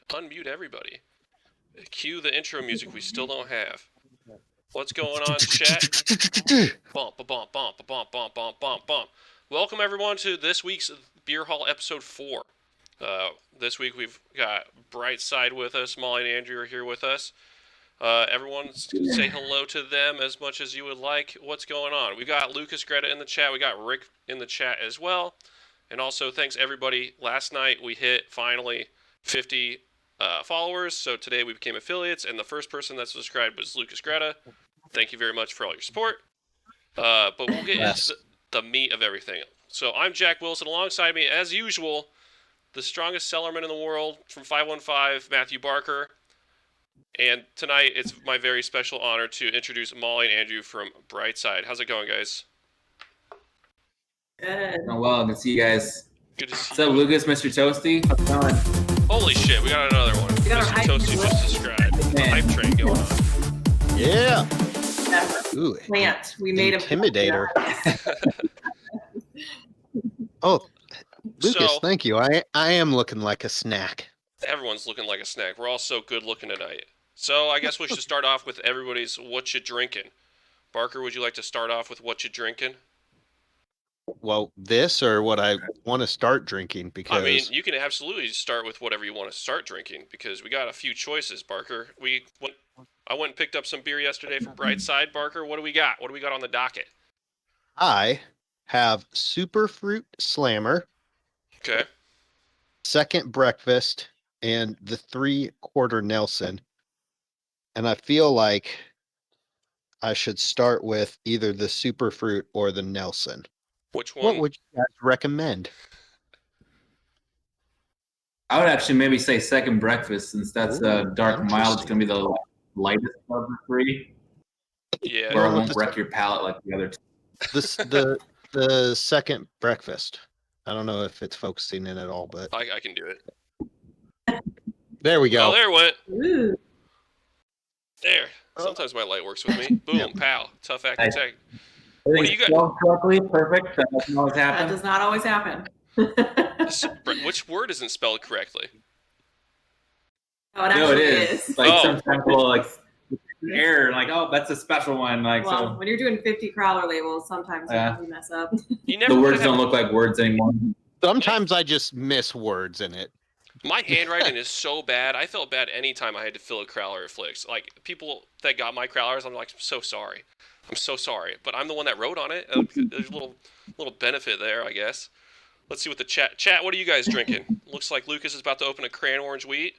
unmute everybody. Cue the intro music we still don't have. What's going on, chat? Bump, bump, bump, bump, bump, bump, bump, bump. Welcome everyone to this week's Beer Hall episode 4. This week we've got Brightside with us. Molly and Andrew are here with us. Everyone say hello to them as much as you would like. What's going on? We got Lucas Greta in the chat. We got Rick in the chat as well. And also thanks everybody. Last night we hit finally 50 followers. So today we became affiliates. And the first person that subscribed was Lucas Greta. Thank you very much for all your support. But we'll get into the meat of everything. So I'm Jack Wilson. Alongside me, as usual, the strongest cellarman in the world from 515, Matthew Barker. And tonight, it's my very special honor to introduce Molly and Andrew from Brightside. How's it going, guys? Good. Oh, well, good to see you guys. Good to see you. What's up, Lucas, Mr. Toasty? How's it going? Holy shit, we got another one. Mr. Toasty just subscribed. The hype train going on. Yeah. Ooh, plant. We made a intimidator. Oh, Lucas, thank you. I am looking like a snack. Everyone's looking like a snack. We're all so good looking tonight. So I guess we should start off with everybody's what you drinking. Barker, would you like to start off with what you drinking? Well, this or what I want to start drinking, because... I mean, you can absolutely start with whatever you want to start drinking, because we got a few choices, Barker. I went and picked up some beer yesterday from Brightside. Barker, what do we got? What do we got on the docket? I have Superfruit Slammer. Okay. Second Breakfast, and the 3-Quarter Nelson. And I feel like I should start with either the Superfruit or the Nelson. Which one? What would you guys recommend? I would actually maybe say Second Breakfast, since that's dark mild. It's going to be the lightest of the three. Yeah. Or it won't wreck your palate like the other two. The Second Breakfast. I don't know if it's focusing in at all, but... I can do it. There we go. Oh, there it went. Ooh. There. Sometimes my light works with me. Boom, pow. Tough acting tech. What do you got? Correctly, perfect. That doesn't always happen. That does not always happen. Which word isn't spelled correctly? Oh, it is. Like sometimes we'll like error, like, oh, that's a special one. Like, well, when you're doing 50 crawler labels, sometimes you mess up. The words don't look like words anymore. Sometimes I just miss words in it. My handwriting is so bad. I felt bad anytime I had to fill a crowler or flicks. Like, people that got my crowlers, I'm like, I'm so sorry. I'm so sorry. But I'm the one that wrote on it. There's a little benefit there, I guess. Let's see what the chat. Chat, what are you guys drinking? Looks like Lucas is about to open a crayon orange wheat.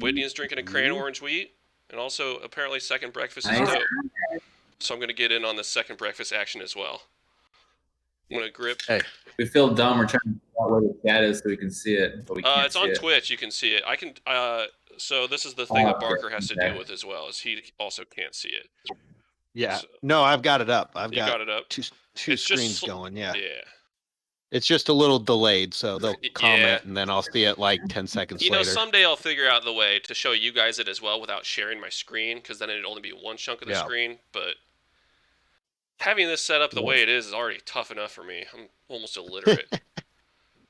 Whitney is drinking a crayon orange wheat. And also, apparently, Second Breakfast is dope. So I'm going to get in on the Second Breakfast action as well. I'm going to grip. Hey. We feel dumb. We're trying to figure out where the chat is so we can see it. But we can't it's on Twitch. You can see it. I can. So this is the thing that Barker has to deal with as well, is he also can't see it. Yeah. No, I've got it up. I've got it up. Two screens going. Yeah. Yeah. It's just a little delayed, so they'll comment, and then I'll see it like 10 seconds later. You know, someday I'll figure out the way to show you guys it as well without sharing my screen, because then it'd only be one chunk of the screen. But having this set up the way it is already tough enough for me. I'm almost illiterate.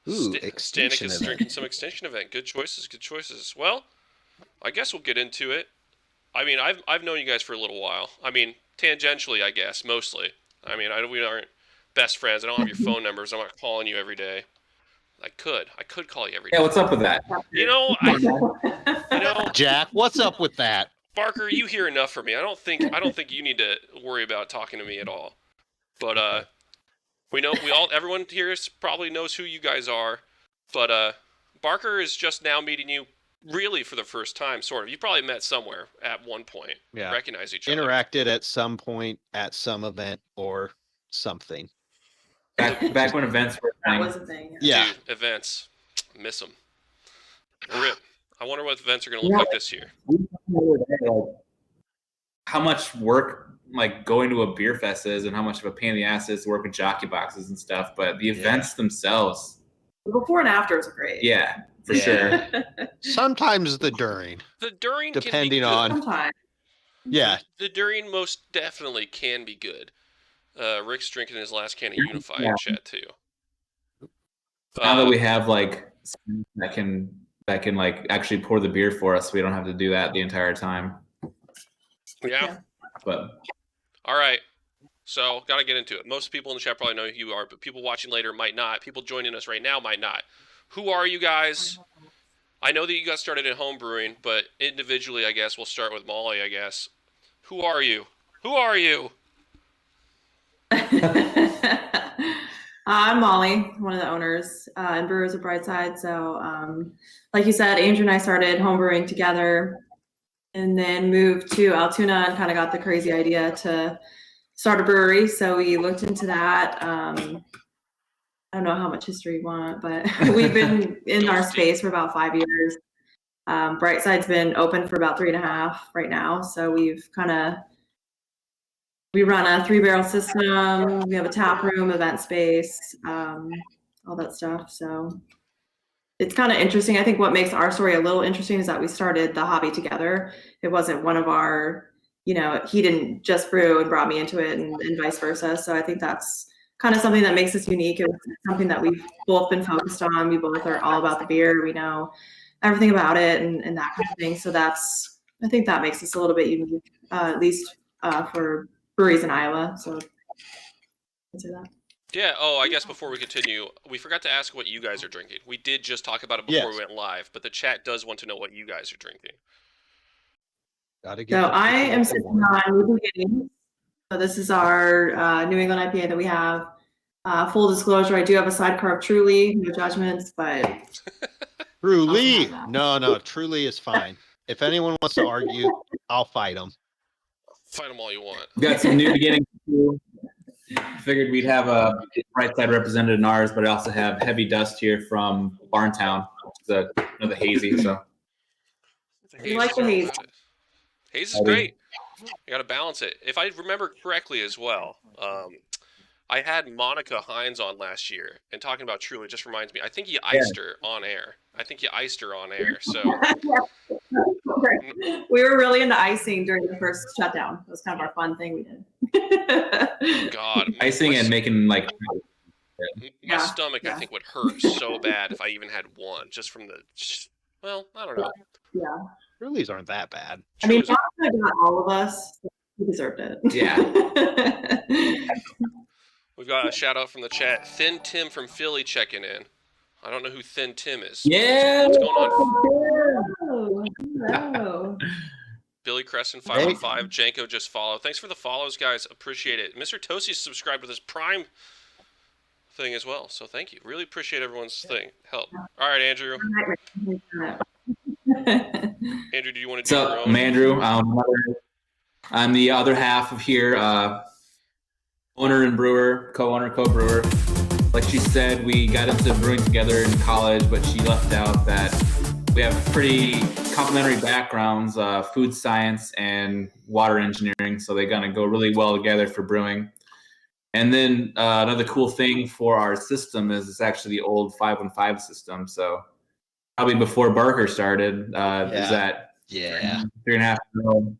Ooh, Stanek is drinking some Extinction Event. Good choices, good choices. Well, I guess we'll get into it. I mean, I've known you guys for a little while. I mean, tangentially, I guess, mostly. I mean, we aren't best friends. I don't have your phone numbers. I'm not calling you every day. I could call you every day. Yeah, what's up with that? You know, Jack, what's up with that? Barker, you hear enough from me. I don't think you need to worry about talking to me at all. But everyone here probably knows who you guys are. But Barker is just now meeting you really for the first time, sort of. You probably met somewhere at one point. Yeah. Recognize each other. Interacted at some point at some event or something. Back when events were a thing. That was a thing. Yeah. Dude, events. Miss them. Rip. I wonder what events are going to look like this year. How much work like going to a beer fest is, and how much of a pain in the ass it is to work with jockey boxes and stuff. But the events themselves. The before and afters are great. Yeah, for sure. Sometimes the during. The during depending can be good. on. Sometimes. Yeah. The during most definitely can be good. Rick's drinking his last can of Unify in chat too. Now that we have like that can that can like actually pour the beer for us. So we don't have to do that the entire time. Yeah. But all right. So, got to get into it. Most people in the chat probably know who you are, but people watching later might not. People joining us right now might not. Who are you guys? I know that you got started in home brewing, but individually, I guess, we'll start with Molly, I guess. Who are you? Who are you? I'm Molly, one of the owners and brewers of Brightside. So, like you said, Andrew and I started home brewing together and then moved to Altoona and kind of got the crazy idea to start a brewery. So we looked into that. I don't know how much history you want, but we've been in our space for about 5 years. Brightside's been open for about 3.5 right now. So we run a 3-barrel system. We have a tap room, event space, all that stuff. So it's kind of interesting. I think what makes our story a little interesting is that we started the hobby together. It wasn't one of our, he didn't just brew and brought me into it and vice versa. So I think that's kind of something that makes us unique. It was something that we've both been focused on. We both are all about the beer. We know everything about it and that kind of thing. So I think that makes us a little bit unique, at least for breweries in Iowa. So I'd say that. Yeah, I guess before we continue, we forgot to ask what you guys are drinking. We did just talk about it before we went live, but the chat does want to know what you guys are drinking. So I am sitting on New Beginnings. So this is our New England IPA that we have. Full disclosure, I do have a sidecar of Truly, no judgments, but Truly, no, Truly is fine. If anyone wants to argue, I'll fight them. Fight them all you want. We got some New Beginnings too. Figured we'd have a Brightside represented in ours, but I also have Heavy Dust here from Barntown, the hazy. So you like the haze. Haze is great. You got to balance it. If I remember correctly as well, I had Monica Hines on last year, and talking about Truly just reminds me. I think you iced her on air. So we were really into icing during the first shutdown. It was kind of our fun thing we did. God, icing and making like my stomach, I think, would hurt so bad if I even had one, just from the. Well, I don't know. Yeah, Trulies aren't that bad. I mean, Monica got all of us. He deserved it. Yeah. We've got a shout out from the chat. Thin Tim from Philly checking in. I don't know who Thin Tim is. Yeah. What's going on? Hello. Billy Crescent 515. Janko just followed. Thanks for the follows, guys. Appreciate it. Mr. Tosi subscribed with his Prime thing as well. So thank you. Really appreciate everyone's help. All right, Andrew. Andrew, do you want to do your own? I'm Andrew. I'm the other half of here. Owner and brewer, co-owner, co-brewer. Like she said, we got into brewing together in college, but she left out that we have pretty complementary backgrounds, food science and water engineering, so they're gonna go really well together for brewing. And then another cool thing for our system is it's actually the old 515 system, so probably before Barker started, is that 3.5 year old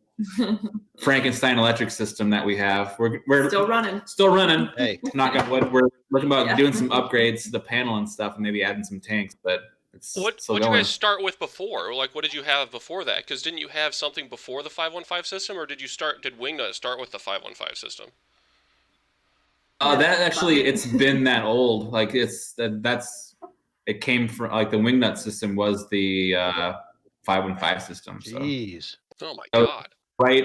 Frankenstein electric system that we have. We're still running. Hey, knock on wood. We're looking about doing some upgrades to the panel and stuff, and maybe adding some tanks. But it's what did you guys start with before? Like, what did you have before that? Because didn't you have something before the 515 system, or did Wingnut start with the 515 system? That actually, it's been that old. Like it came from like the Wingnut system was the 515 system. So. Jeez. Oh my God. I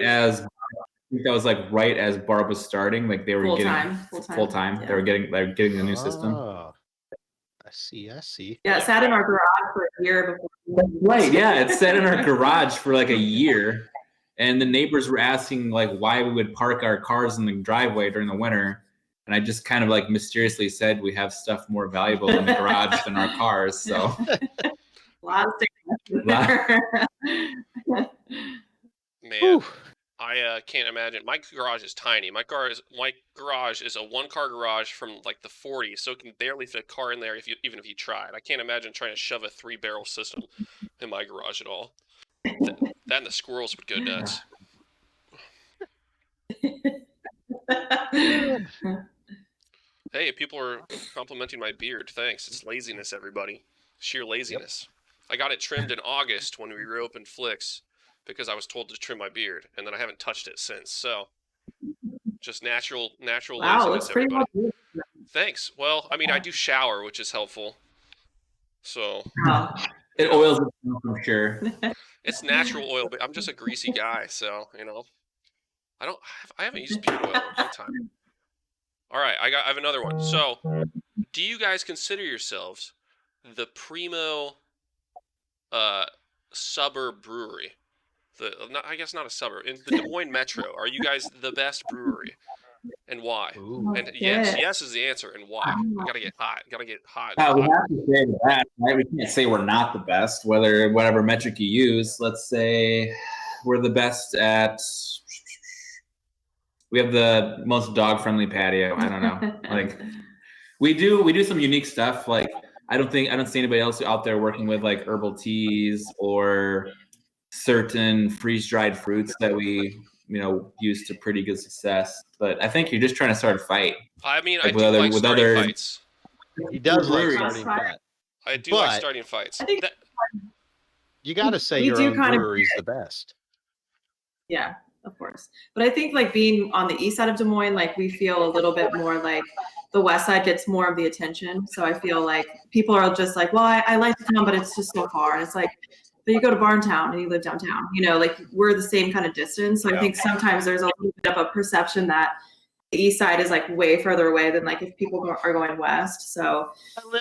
think that was like right as Barb was starting. Like they were full time. Yeah. They were getting the new system. I see. Yeah, it sat in our garage for a year before. Right. Yeah, it sat in our garage for like a year, and the neighbors were asking like why we would park our cars in the driveway during the winter. And I just kind of like mysteriously said we have stuff more valuable in the garage than our cars. So a lot of things. Man, I can't imagine. My garage is tiny. My garage is a one-car garage from like the 40s, so it can barely fit a car in there even if you tried. I can't imagine trying to shove a 3-barrel system in my garage at all. That and the squirrels would go nuts. Hey, people are complimenting my beard. Thanks. It's laziness, everybody. Sheer laziness. Yep. I got it trimmed in August when we reopened Flicks because I was told to trim my beard, and then I haven't touched it since. So just natural Wow, laziness, looks pretty everybody. well. Thanks. Well, I mean, I do shower, which is helpful. So Wow. It oils it, I'm sure. it's natural oil, but I'm just a greasy guy, so I haven't used beard oil in a long time. All right, I have another one. So, do you guys consider yourselves the primo suburb brewery? I guess not a suburb in the Des Moines metro. Are you guys the best brewery, and why? Ooh. And yes is the answer, and why? We gotta get hot. Gotta get hot. We have to say that, right? We can't say we're not the best, whatever metric you use. Let's say we're the best at. We have the most dog-friendly patio. I don't know. Like we do some unique stuff. Like I don't see anybody else out there working with like herbal teas or certain freeze-dried fruits that we use to pretty good success. But I think you're just trying to start a fight. I mean, Like I do like starting other fights. He does like breweries. starting fights. I do But like starting fights. I think You got to say We your do own kind of- brewery is the best. Yeah, of course. But I think like being on the east side of Des Moines, like we feel a little bit more like the west side gets more of the attention. So I feel like people are just like, well, I like to come, but it's just so far. And it's like, but you go to Barntown and you live downtown, like we're the same kind of distance. So I think sometimes there's a little bit of a perception that the east side is like way further away than like if people are going west. So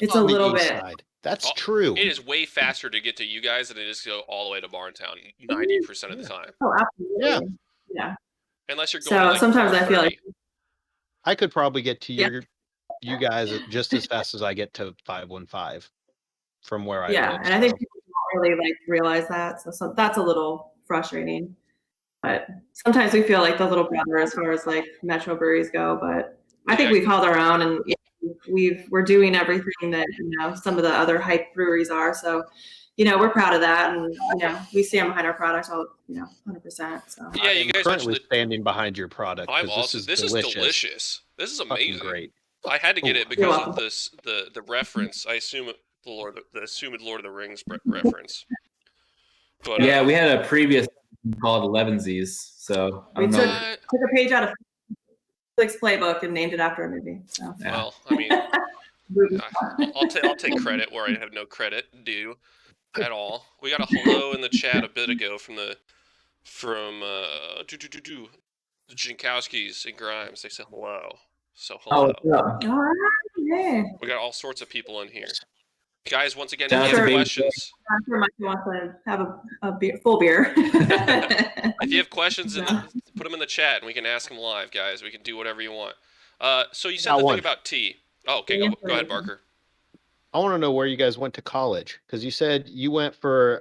it's a On the little east bit. side. That's Oh, true. It is way faster to get to you guys than it is to go all the way to Barntown 90% of the time. Oh, absolutely. Yeah. Yeah. Unless you're going So to like sometimes I feel like 4:30. I could probably get to Yeah. you guys just as fast as I get to 515 from where I yeah, live. and I think so. people don't really like realize that. So that's a little frustrating. But sometimes we feel like the little brother as far as like metro breweries go. But I think Yeah. we've held our own, and we're doing everything that some of the other hype breweries are. So we're proud of that, and we stand behind our product all 100%. So Yeah, I you am guys currently mentioned standing behind your product I'm because also. This is delicious. This is Fucking amazing. great. I had to get Ooh. it because of this the reference. I assume the assumed Lord of the Rings reference. But Yeah, we had a previous called Elevensies, so I we don't took know. took a page out of Netflix playbook and named it after a movie. So Yeah. Well, I mean, I'll take credit where I have no credit due at all. We got a hello in the chat a bit ago from the Jankowskis and Grimes. They said hello. So hello. yeah. all right, yeah. We got all sorts of people in here. Guys, once again, if Shout you out have to questions, I'm sure Mikey wants to have a beer, full beer. if you have questions, Yeah. put them in the chat and we can ask them live, guys. We can do whatever you want. So you said Got the one. thing about tea. Oh, okay, go ahead, Barker. I want to know where you guys went to college because you said you went for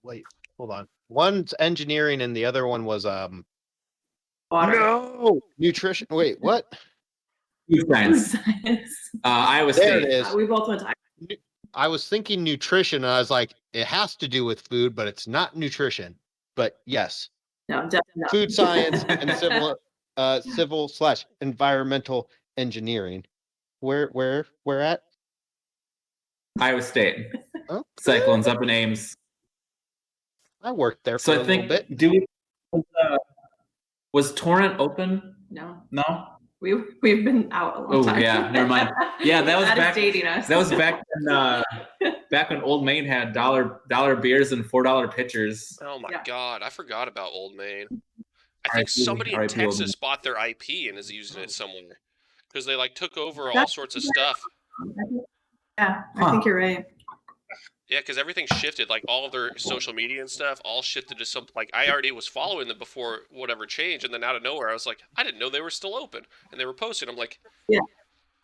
wait, hold on. One's engineering and the other one was Water. no nutrition. Wait, what? Food science. Science. Iowa There State. it is. We both went to. I was thinking nutrition and I was like, it has to do with food, but it's not nutrition. But yes, No, definitely not. food science and civil/environmental engineering. Where at? Iowa State. Oh, Cyclones up in Ames. I worked there for So a I think little bit. was Torrent open? No, No. we've been out a long Oh time. yeah, never mind. Yeah, that was That is back. dating us. That was back when Old Main had dollar beers and $4 pitchers. Oh my Yeah. God, I forgot about Old Main. I think R.I.P. somebody in R.I.P. Old Texas Main. bought their IP and is using it somewhere because they like took over all That's- sorts of stuff. Yeah, I Huh. think you're right. Yeah, because everything shifted. Like all of their social media and stuff, all shifted to some. Like I already was following them before whatever changed, and then out of nowhere, I was like, I didn't know they were still open, and they were posting. I'm like, Yeah.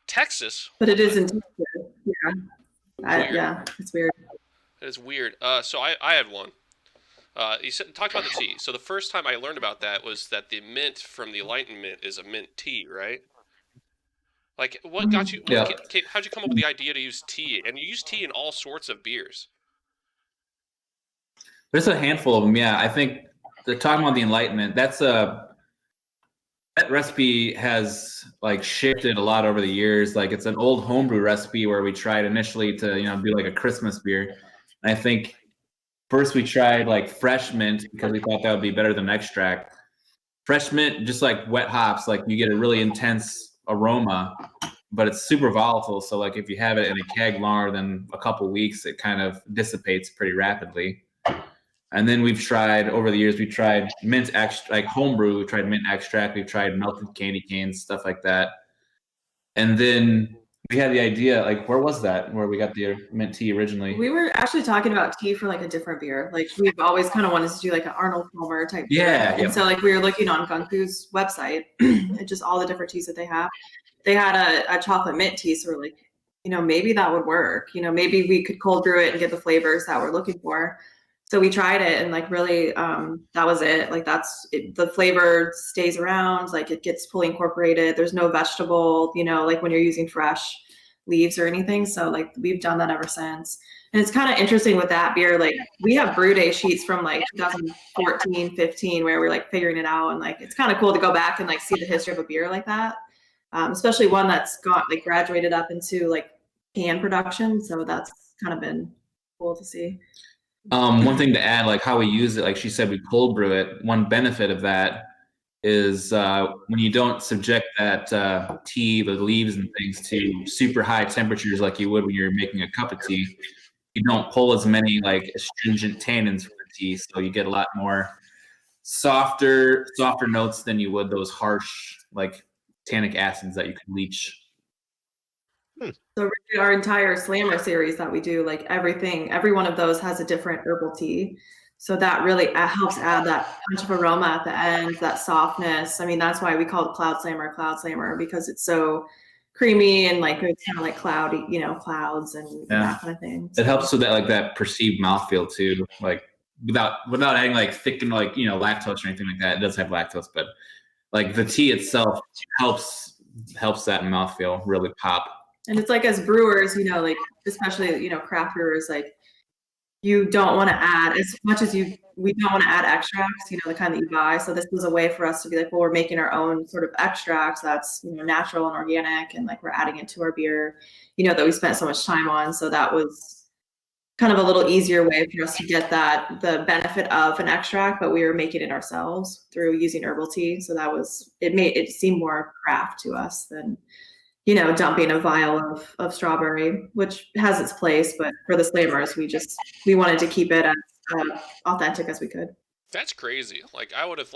Texas. But it is in Texas. Yeah. Weird. Yeah, it's weird. It is weird. So I had one. You talked about the tea. So the first time I learned about that was that the mint from the Enlightenment is a mint tea, right? Like, what got you? Yeah. How'd you come up with the idea to use tea? And you use tea in all sorts of beers. There's a handful of them. Yeah, I think they're talking about the Enlightenment. That's that recipe has like shifted a lot over the years. Like it's an old homebrew recipe where we tried initially to, do like a Christmas beer. And I think first we tried like fresh mint because we thought that would be better than extract. Fresh mint, just like wet hops, like you get a really intense aroma, but it's super volatile. So like if you have it in a keg longer than a couple weeks, it kind of dissipates pretty rapidly. And then over the years, we tried mint extract, like homebrew. We tried mint extract. We've tried melted candy canes, stuff like that. And then we had the idea, like, where was that? Where we got the mint tea originally? We were actually talking about tea for like a different beer. Like we've always kind of wanted to do like an Arnold Palmer type beer. Yeah. And so like we were looking on Gunku's website and just all the different teas that they have. They had a chocolate mint tea. So we're like, maybe that would work. Maybe we could cold brew it and get the flavors that we're looking for. So we tried it and like really that was it. Like the flavor stays around, like it gets fully incorporated. There's no vegetable, like when you're using fresh leaves or anything. So like we've done that ever since. And it's kind of interesting with that beer. Like we have brew day sheets from like 2014, 15, where we're like figuring it out. And like, it's kind of cool to go back and like see the history of a beer like that. Especially one that's got like graduated up into like can production. So that's kind of been cool to see. One thing to add, like how we use it, like she said, we cold brew it. One benefit of that is when you don't subject that tea, the leaves and things to super high temperatures like you would when you're making a cup of tea, you don't pull as many like astringent tannins from the tea, so you get a lot more softer notes than you would those harsh like tannic acids that you can leach. So our entire Slammer series that we do, like every one of those has a different herbal tea. So that really helps add that punch of aroma at the end, that softness. I mean, that's why we call it Cloud Slammer, because it's so creamy and like it's kind of like cloudy, clouds and that kind of thing. So it helps with that perceived mouthfeel too, like without adding like thickened lactose or anything like that. It does have lactose, but like the tea itself helps that mouthfeel really pop. And it's like as brewers, like especially craft brewers, like you don't want to add as much as we don't want to add extracts, the kind that you buy. So this was a way for us to be like, well, we're making our own sort of extracts that's natural and organic, and like we're adding it to our beer, that we spent so much time on. So that was kind of a little easier way for us to get the benefit of an extract, but we were making it ourselves through using herbal tea. So it made it seem more craft to us than dumping a vial of strawberry, which has its place, but for the Slammers, we wanted to keep it as authentic as we could. That's crazy. Like I would have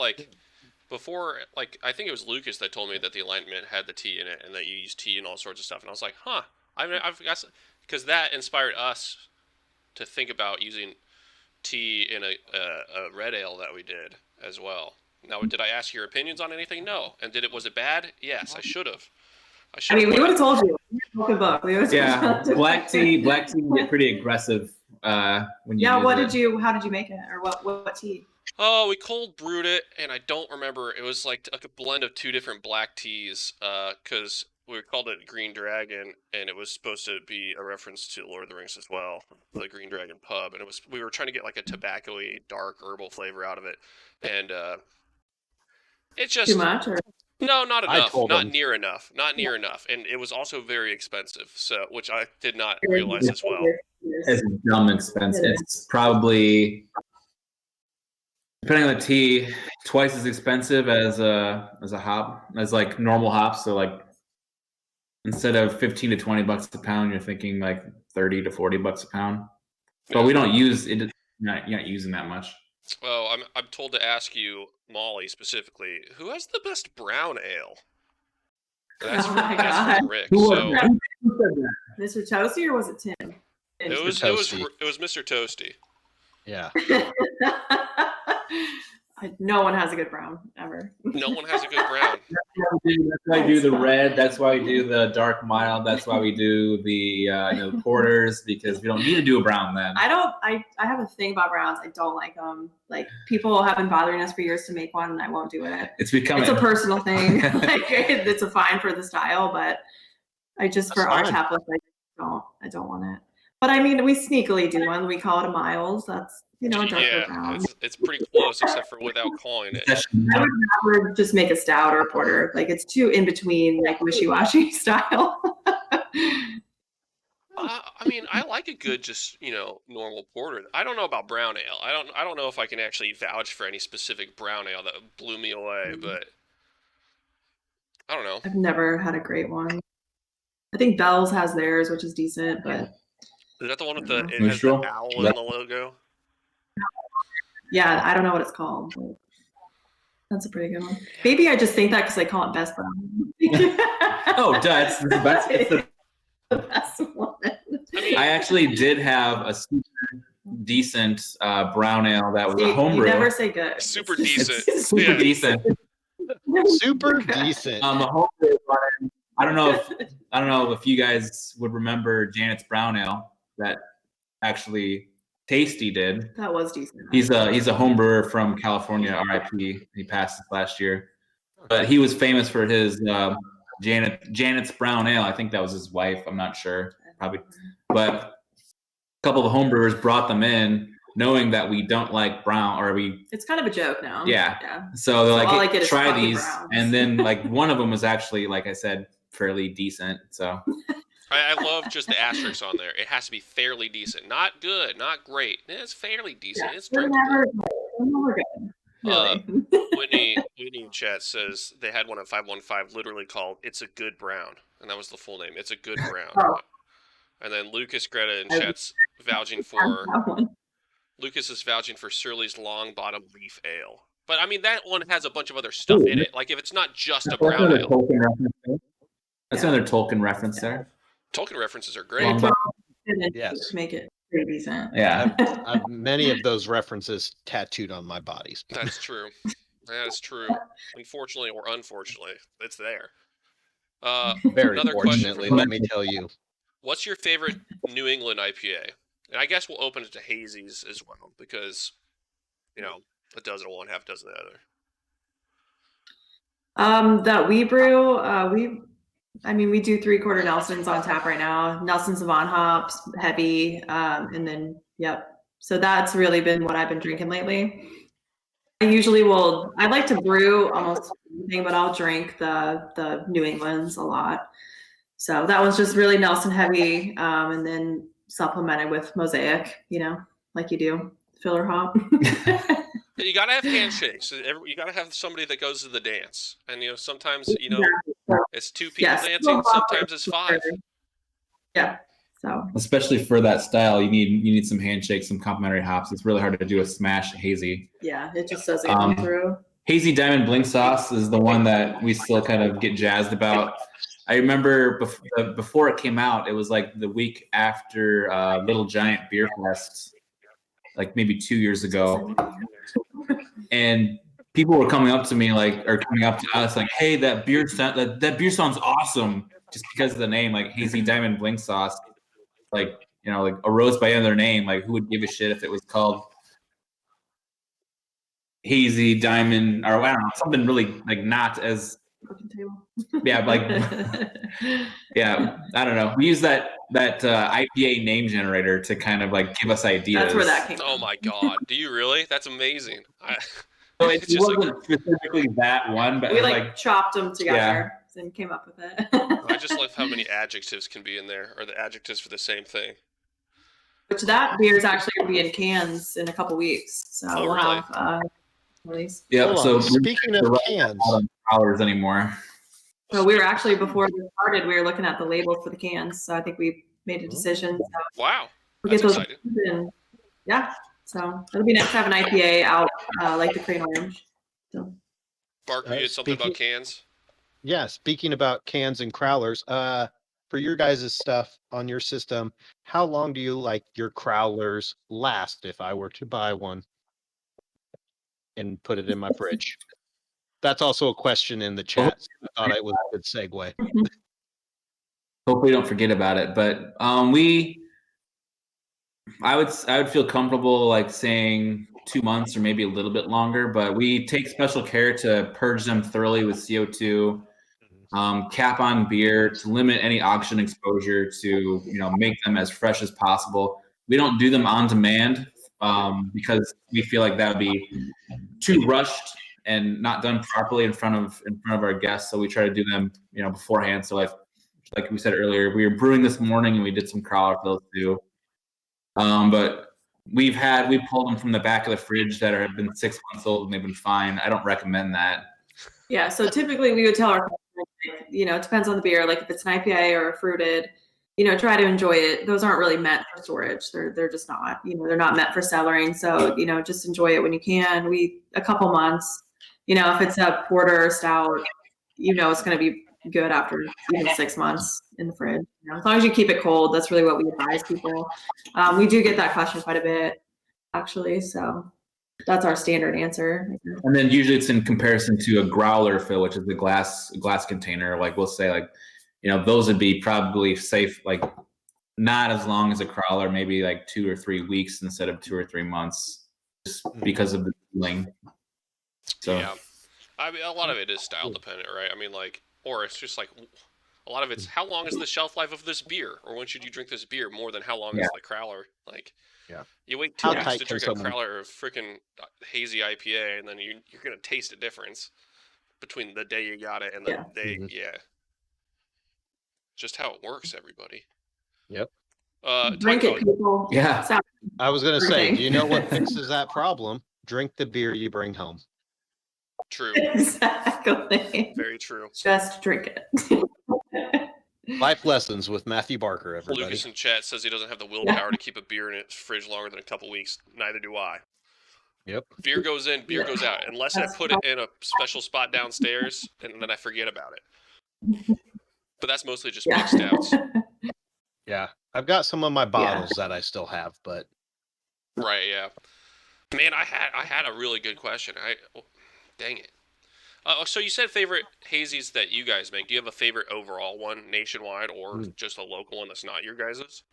before, like I think it was Lucas that told me that the alignment had the tea in it and that you use tea and all sorts of stuff, and I was like, huh. I've got, because that inspired us to think about using tea in a red ale that we did as well. Now, did I ask your opinions on anything? No. And was it bad? Yes, I should have. I mean, we would have told you. Book. Yeah, black tea can get pretty aggressive when you. Yeah, how did you make it, or what tea? Oh, we cold brewed it, and I don't remember. It was like a blend of two different black teas, because we called it Green Dragon, and it was supposed to be a reference to Lord of the Rings as well, the Green Dragon pub, and we were trying to get like a tobacco-y, dark herbal flavor out of it, and it's just too much. Or? No, not enough. Not near enough. And it was also very expensive, which I did not realize as well. It's dumb expensive. It's probably, depending on the tea, twice as expensive as a hop, as like normal hops. So like instead of $15 to $20 a pound, you're thinking like $30 to $40 a pound. But we don't use it. You're not using that much. Well, I'm told to ask you, Molly specifically, who has the best brown ale? That's from Rick. Mr. Toasty, or was it Tim? It was Mr. Toasty. Yeah. No one has a good brown ever. No one has a good brown. That's why we do the red. That's why we do the dark mild. That's why we do the porters, because we don't need to do a brown then. I have a thing about browns. I don't like them. Like people have been bothering us for years to make one, and I won't do it. It's a personal thing. Like it's a fine for the style, but for our chaplet, I don't want it. But I mean, we sneakily do one. We call it a Miles. That's, a darker brown. it's pretty close, except for without calling it. I would never just make a stout or a porter. Like, it's too in between, like wishy-washy style. I mean, I like a good, just normal porter. I don't know about brown ale. I don't know if I can actually vouch for any specific brown ale that blew me away, but I don't know. I've never had a great one. I think Bell's has theirs, which is decent, but Is that the one with it has the Neutral? owl in the logo? yeah, I don't know what it's called. But that's a pretty good one. Maybe I just think that because I call it Best Brown. Oh, duh, it's the best. It's the best one. I actually did have a super decent brown ale that was a You homebrew. never say good. Super It's just- decent. It's super Yeah. decent. Super decent. A homebrew one. I don't know if you guys would remember Janet's brown ale that actually Tasty did. That was decent. He's a home brewer from California, RIP. He passed last year, but he was famous for his Janet's brown ale. I think that was his wife. I'm not sure, probably, but a couple of homebrewers brought them in, knowing that we don't like brown, or It's kind of a joke now. Yeah. Yeah. So they're all I like, get is try fucking these, browns. and then like one of them was actually, like I said, fairly decent. So I love just the asterisks on there. It has to be fairly decent, not good, not great. It's fairly decent. It's We're drinkable. never good. Really. Whitney in chat says they had one at 515 literally called "It's a Good Brown," and that was the full name. It's a good brown. Oh. And then Lucas Greta in chat's vouching for That one. Lucas is vouching for Surly's Long Bottom Leaf Ale. But I mean, that one has a bunch of other stuff in it. Like if it's not just a brown ale. That's another Tolkien reference there. Tolkien references are great. Long Yes. Make it pretty decent. Yeah. I've many of those references tattooed on my bodies. That's true. That is true. Unfortunately or unfortunately, it's there. Very Another question fortunately, from- let me tell you. What's your favorite New England IPA? And I guess we'll open it to hazies as well because, a dozen of one, half dozen of the other. That we brew, we do 3/4 Nelsons on tap right now. Nelson's Savant hops, heavy, and then yep. So that's really been what I've been drinking lately. I like to brew almost anything, but I'll drink the New Englands a lot. So that one's just really Nelson heavy, and then supplemented with Mosaic, like you do, filler hop. You gotta have handshakes. You gotta have somebody that goes to the dance. And sometimes it's two people Yes. dancing. Sometimes it's five. Yeah. So Especially for that style, you need some handshakes, some complimentary hops. It's really hard to do a smash hazy. yeah, it just doesn't come through. Hazy Diamond Blink Sauce is the one that we still kind of get jazzed about. I remember before it came out, it was like the week after Little Giant Beer Fest, like maybe 2 years ago. And people were coming up to me coming up to us like, hey, that beer sounds awesome, just because of the name, like Hazy Diamond Blink Sauce. Like, like a rose by any other name. Like, who would give a shit if it was called Hazy Diamond, or I don't know, something really like not as yeah, like yeah, I don't know. We use that IPA name generator to kind of like give us ideas. That's where that came Oh from. my god! Do you really? That's amazing. So It's it just wasn't specifically that one, but We it was like chopped them together Yeah. and came up with it. I just love how many adjectives can be in there, or the adjectives for the same thing. Which that beer is actually going to be in cans in a couple weeks. So Oh, we'll really? have release. yeah. Hold So on. Speaking of cans, hours anymore. So we were actually, before we started, we were looking at the labels for the cans. So I think we made a decision. So Wow, we'll that's get those. exciting. In. Yeah. So it'll be nice to have an IPA out like the Crane Orange. So Barker, you had something about speaking- cans. yeah, speaking about cans and crowlers, for your guys' stuff on your system, how long do you like your crowlers last if I were to buy one and put it in my fridge? That's also a question in the chat. So I thought it was a good segue. Hopefully, don't forget about it. But I would feel comfortable like saying 2 months or maybe a little bit longer. But we take special care to purge them thoroughly with CO2. cap on beer to limit any auction exposure to, make them as fresh as possible. We don't do them on demand because we feel like that would be too rushed and not done properly in front of our guests. So we try to do them, beforehand. So like we said earlier, we were brewing this morning and we did some crowler fills too. But we pulled them from the back of the fridge that have been 6 months old and they've been fine. I don't recommend that. Yeah, so typically we would tell our customers, it depends on the beer. Like if it's an IPA or a fruited, try to enjoy it. Those aren't really meant for storage. They're just not. They're not meant for cellaring. So just enjoy it when you can. A couple months. If it's a porter or stout, it's going to be good after even 6 months in the fridge. As long as you keep it cold, that's really what we advise people. We do get that question quite a bit, actually. So that's our standard answer. And then usually it's in comparison to a growler fill, which is a glass container. Like we'll say, like, those would be probably safe, like not as long as a growler, maybe like 2 or 3 weeks instead of 2 or 3 months, just because of the cooling. So yeah, I mean, a lot of it is style dependent, right? I mean, like, or it's just like a lot of it's how long is the shelf life of this beer, or when should you drink this beer more than how long is the crowler? Like, you wait 2 weeks to drink a crowler of freaking hazy IPA, and then you're gonna taste a difference between the day you got it and the day, just how it works, everybody. Yep. Drink it, people. Yeah. Stop. I was gonna say, do you know what fixes that problem? Drink the beer you bring home. True. Exactly. Very true. Just drink it. Life lessons with Matthew Barker, everybody. Lucas in chat says he doesn't have the willpower to keep a beer in its fridge longer than a couple weeks. Neither do I. Yep. Beer goes in, beer goes out. Unless I put it in a special spot downstairs, and then I forget about it. But that's mostly just big stouts. Yeah. I've got some of my bottles that I still have, but... Right, yeah. Man, I had a really good question. Dang it. So you said favorite hazies that you guys make. Do you have a favorite overall one nationwide or just a local one that's not your guys's?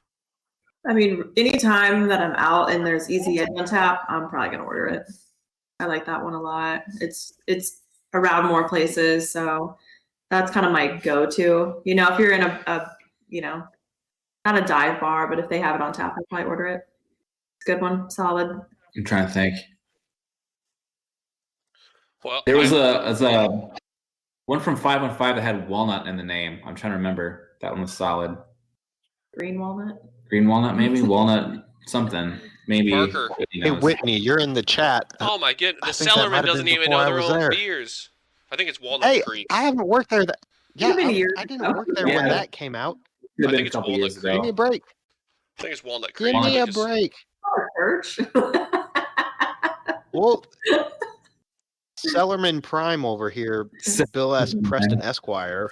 I mean, anytime that I'm out and there's Easy Ed on tap, I'm probably gonna order it. I like that one a lot. It's around more places, so that's kind of my go-to. If you're in a not a dive bar, but if they have it on tap, I'll probably order it. It's a good one, solid. I'm trying to think. Well, there was a one from 515 that had walnut in the name. I'm trying to remember. That one was solid. Green walnut, maybe walnut something. Maybe. Barker. Hey Whitney, you're in the chat. Oh my goodness, the Cellarman doesn't even know their own beers. I think it's Walnut Creek. I haven't worked there. I didn't work there when that came out. I think it's Walnut Creek. Give me a break. I think it's Walnut Creek. Give me a break. Church. Well, Cellarman Prime over here, Bill S. Preston Esquire.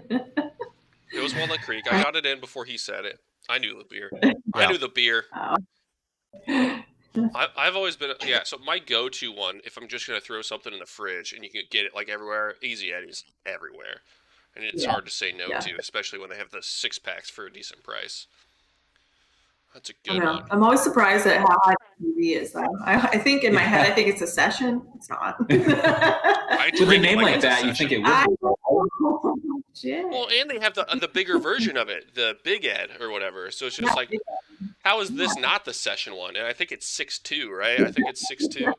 It was Walnut Creek. I got it in before he said it. I knew the beer. I knew the beer. I've always been so my go-to one, if I'm just gonna throw something in the fridge and you can get it like everywhere, Easy Eddie's everywhere, and it's hard to say no to, especially when they have the 6-packs for a decent price. That's a good one. I'm always surprised at how high the TV is, though. I think in my head, I think it's a session. It's not. With a name like that, you think it would be. Well, and they have the bigger version of it, the Big Ed or whatever. So it's just like, how is this not the session one? And I think it's 6.2, right? I think it's 6.2.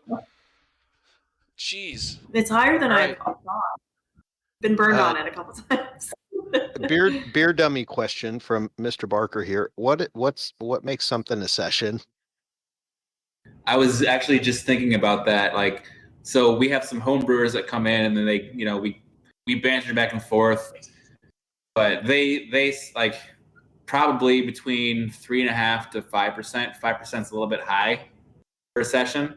Jeez. It's higher than I've thought. Been burned on it a couple times. Beer dummy question from Mr. Barker here. What makes something a session? I was actually just thinking about that. Like, so we have some home brewers that come in and then they, we banter back and forth, but they like probably between 3.5% to 5%. 5% is a little bit high for a session.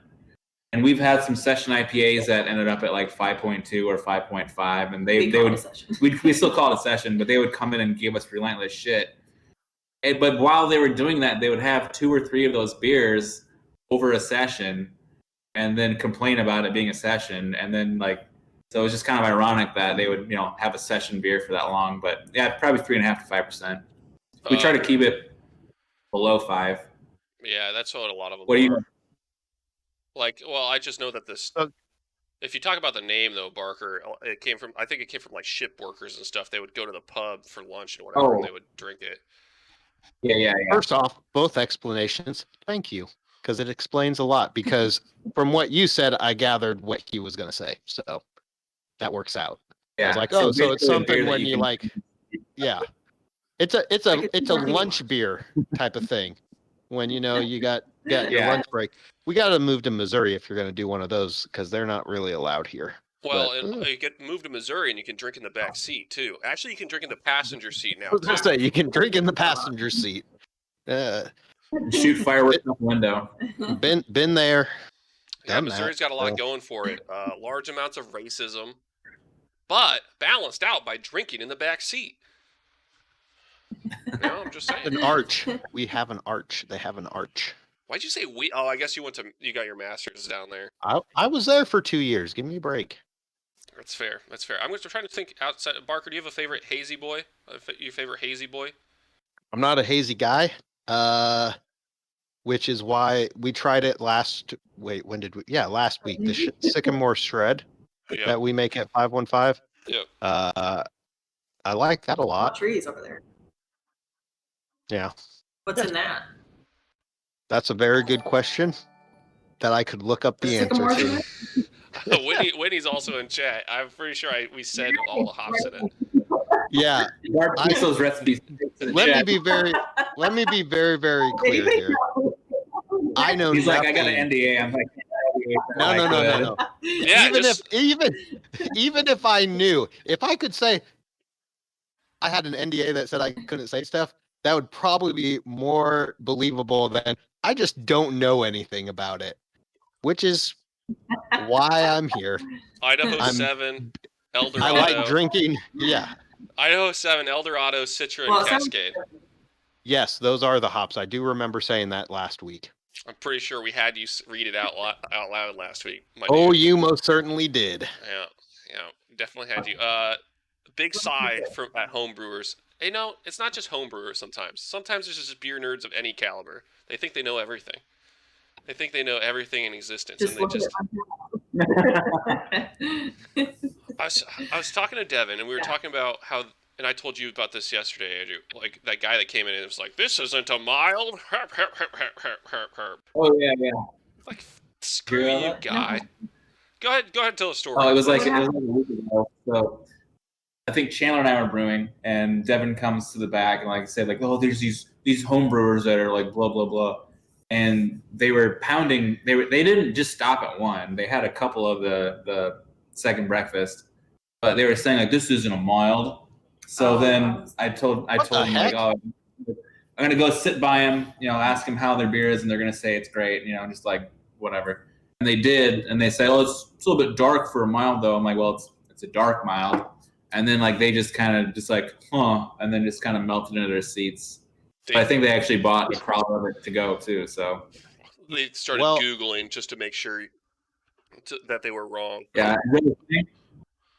And we've had some session IPAs that ended up at like 5.2 or 5.5, and they would we still call it a session, but they would come in and give us relentless shit. But while they were doing that, they would have 2 or 3 of those beers over a session, and then complain about it being a session, and then so it was just kind of ironic that they would have a session beer for that long. But yeah, probably 3.5% to 5%. We try to keep it below 5. Yeah, that's what a lot of them. What do you? Like, well, I just know that this If you talk about the name though, Barker, I think it came from like ship workers and stuff. They would go to the pub for lunch and whatever, and they would drink it. Yeah. First off, both explanations, thank you, because it explains a lot. Because from what you said, I gathered what he was going to say, so that works out. I was like, so it's basically a beer something that when you you can- like, yeah, it's a lunch beer type of thing. When you got your Yeah. lunch break, we got to move to Missouri if you're going to do one of those because they're not really allowed here. Well, But, and you get moved to Missouri, and you can drink in the back seat too. Actually, you can drink in the passenger seat now I was too. gonna say you can drink in the passenger seat. shoot fireworks out the window. Been there. Yeah, done Missouri's that, got a lot so. going for it. Large amounts of racism, but balanced out by drinking in the back seat. I'm just saying. An arch. We have an arch. They have an arch. Why'd you say we? Oh, I guess you got your master's down there. I was there for 2 years. Give me a break. That's fair. I'm just trying to think outside. Barker, do you have a favorite hazy boy? Your favorite hazy boy? I'm not a hazy guy. Which is why we tried it last. Wait, when did we? Yeah, last week. The sycamore shred Yeah. that we make at 515. Yep. I like that a lot. Trees over there. Yeah, What's in that? that's a very good question that I could look up the answer sycamore to. Whitney's also in chat. I'm pretty sure we said all the hops in it. Yeah. Mark puts those recipes. Let me be very very clear here. I know He's nothing. like, I got an NDA. I'm like, No. Yeah. Even if I knew, if I could say I had an NDA that said I couldn't say stuff, that would probably be more believable than I just don't know anything about it, which is why I'm here. Idaho 7, Eldorado. I like drinking. Yeah. Idaho 7, Eldorado, Citra, and Cascade. Yes, those are the hops. I do remember saying that last week. I'm pretty sure we had you read it out loud last week. You most certainly did. Yeah, definitely had you. Big sigh at home brewers. It's not just home brewers sometimes. Sometimes there's just beer nerds of any caliber. They think they know everything. They think they know everything in existence. I was talking to Devin, and we were talking about how, and I told you about this yesterday, Andrew. Like that guy that came in and was like, "This isn't a mild." Oh yeah. Like, screw you, guy. Go ahead, and tell the story. Oh, it was like a week ago. So I think Chandler and I were brewing, and Devin comes to the back and like said, like, oh, there's these home brewers that are like blah blah blah, and they were pounding. They didn't just stop at one. They had a couple of the second breakfast, but they were saying like, this isn't a mild. So then I told him like, oh, I'm gonna go sit by him, ask him how their beer is, and they're gonna say it's great, just like whatever. And they did, and they say, oh, it's a little bit dark for a mild though. I'm like, well, it's a dark mild. And then like they just kind of just like, and then just kind of melted into their seats. But I think they actually bought a problem of it to go too. So they started Googling just to make sure that they were wrong. Yeah.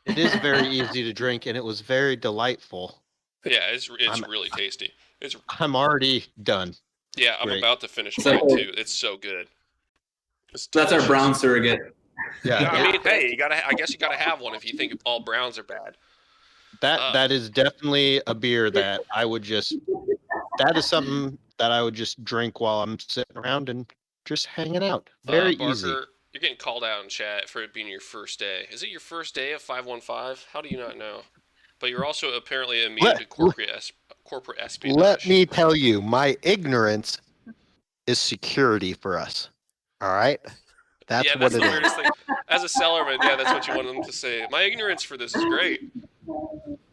It is very easy to drink, and it was very delightful. Yeah, it's really tasty. I'm already done. Yeah, I'm about to finish So- mine too. It's so good. That's our brown surrogate. Yeah, I mean, hey, I guess you gotta have one if you think all browns are bad. that is definitely a beer that I would just. That is something that I would just drink while I'm sitting around and just hanging out. Very Barker, easy. You're getting called out in chat for it being your first day. Is it your first day of 515? How do you not know? But you're also apparently immune to corporate espionage. Let me tell you, my ignorance is security for us. All right? That's that's what the it is. weirdest thing. As a cellarman, that's what you want them to say. My ignorance for this is great.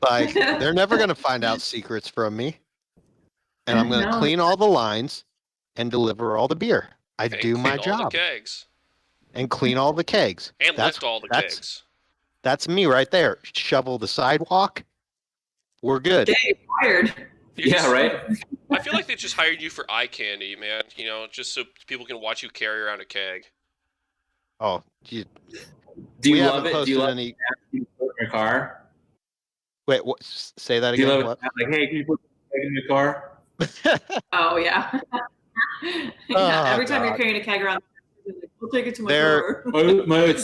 Like, they're never going to find out secrets from me. And I'm going to clean all the lines and deliver all the beer. I do my job. All the kegs. And clean all the kegs. And lift all the kegs. That's me right there. Shovel the sidewalk. We're good. Okay, fired. Right? I feel like they just hired you for eye candy, man. Just so people can watch you carry around a keg. Oh, do you love it? Do you love any... in your car? Wait, what? Say that Do again. you love it? Like, hey, can you put the keg in your car? Oh yeah. Every time you're carrying a keg around, We'll take it to my There- door.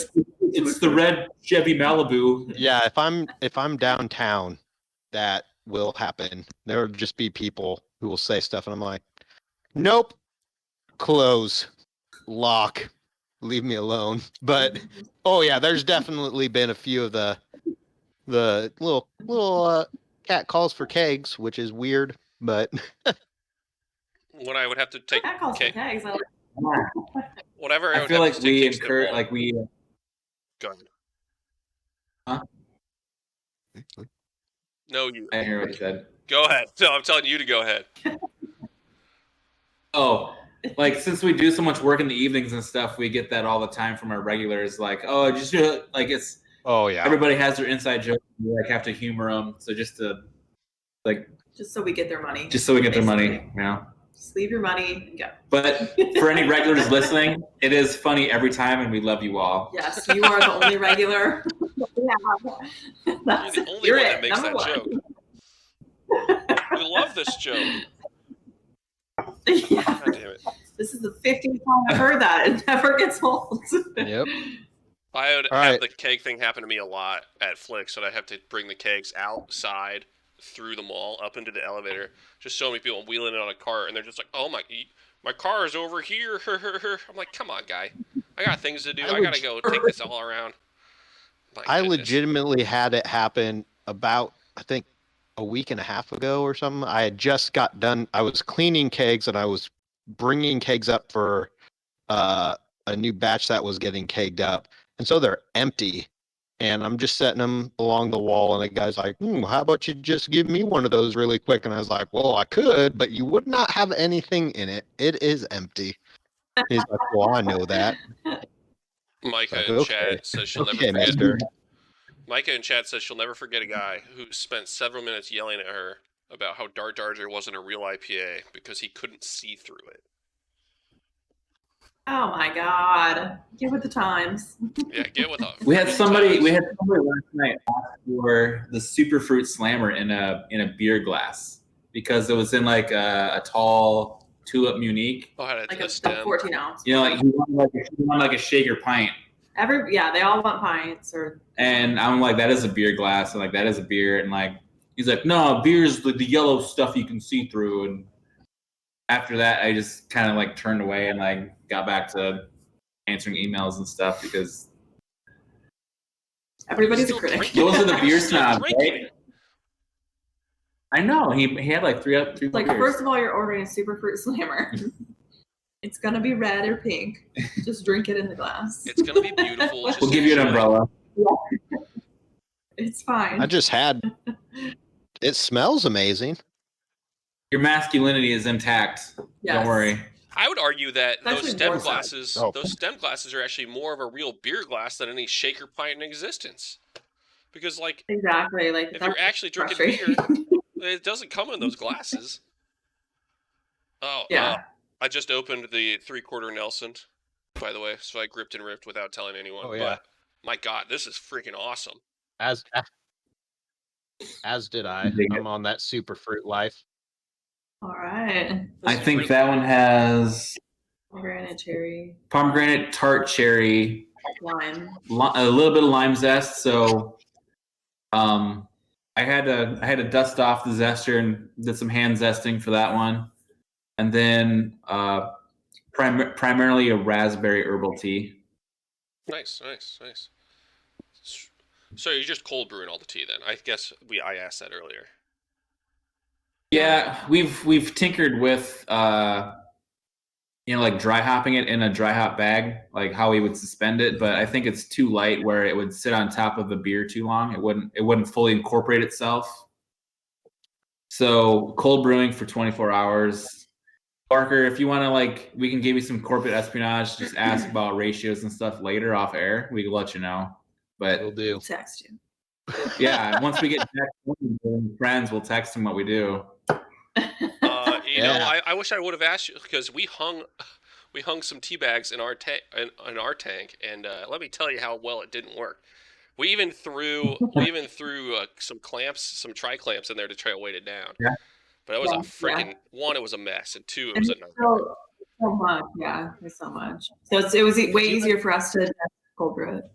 It's the red Chevy Malibu. Yeah, if I'm downtown, that will happen. There will just be people who will say stuff, and I'm like, nope, close, lock, leave me alone. But oh yeah, there's definitely been a few of the little cat calls for kegs, which is weird, but When I would have to take That calls for keg, kegs. whatever I I would feel have like to take we kegs to the incur mall. like we. Go ahead. Huh? No, you. I hear what you said. Go ahead. No, I'm telling you to go ahead. Oh, like since we do so much work in the evenings and stuff, we get that all the time from our regulars. Like, oh, just like it's oh yeah, everybody has their inside joke. We like have to humor them. So just to like, Just so we get their money. just so we get their money, Basically. you know. Just leave your money and go. But for any regulars listening, it is funny every time, and we love you all. Yes, you are the only regular. Yeah. You're the only one that makes that joke. We love this joke. Yeah. God damn it. This is the 50th time I've heard that. It never gets old. yep. I would All have right. the keg thing happen to me a lot at Flick, so I'd have to bring the kegs outside through the mall up into the elevator. Just so many people wheeling it on a cart, and they're just like, "Oh my car is over here." I'm like, "Come on, guy, I got things to do. I gotta go take this all around." I legitimately had it happen about, I think, a week and a half ago or something. I had just got done. I was cleaning kegs and I was bringing kegs up for a new batch that was getting kegged up. And so they're empty. And I'm just setting them along the wall. And the guy's like, how about you just give me one of those really quick? And I was like, well, I could, but you would not have anything in it. It is empty. He's like, well, I know that. Micah Like, in okay. chat says she'll Okay, never forget. mister. Micah in chat says she'll never forget a guy who spent several minutes yelling at her about how Dart Darger wasn't a real IPA because he couldn't see through it. Oh my God. Get with the times. Yeah, get with us. We had somebody last night ask for the Superfruit Slammer in a beer glass because it was in like a tall tulip Munich. Oh, had Like a a stem. 14 ounce. You know, like he wanted like a shaker pint. Yeah, they all want pints or. And I'm like, that is a beer glass, and like that is a beer, and like he's like, no, beer is the yellow stuff you can see through. And after that, I just kind of like turned away and like got back to answering emails and stuff because Everybody's a Still critic. drinking. those are the beer Still snobs, drinking. right? I know he had like three Like, beers. first of all, you're ordering a Superfruit Slammer. It's gonna be red or pink. Just drink it in the glass. It's gonna be beautiful. Just We'll give you an enjoy. umbrella. It's fine. I just had. It smells amazing. Your masculinity is intact. Yes. Don't worry. I would argue that those Especially stem Brightside. glasses, Oh. those stem glasses are actually more of a real beer glass than any shaker pint in existence. Because like, Exactly. Like if that's you're actually drinking frustrating. beer, it doesn't come in those glasses. Oh, Yeah. I just opened the 3/4 Nelson, by the way, so I gripped and ripped without telling anyone. Oh, yeah. But my God, this is freaking awesome. As did I. I'm on that super fruit life. All right. This I is think really- that one has Pomegranate cherry, pomegranate, tart cherry, lime. a little bit of lime zest. So, I had to dust off the zester and did some hand zesting for that one, and then primarily a raspberry herbal tea. Nice. So you're just cold brewing all the tea then? I guess I asked that earlier. Yeah, we've tinkered with like dry hopping it in a dry hop bag, like how we would suspend it, but I think it's too light where it would sit on top of the beer too long. It wouldn't fully incorporate itself. So cold brewing for 24 hours. Parker, if you want to, we can give you some corporate espionage. Just ask about ratios and stuff later off air. We can let you know. But Will do. Text you. yeah, once we get friends, we'll text them what we do. You know, Yeah. I wish I would have asked you because we hung some tea bags in our tank, and let me tell you how well it didn't work. We even threw some clamps, some tri clamps in there to try to weight it down. Yeah. But it was a freaking one. It was a mess, and two, it was a nightmare. so much. Yeah, there's so much. So it was way easier for us to cold brew it.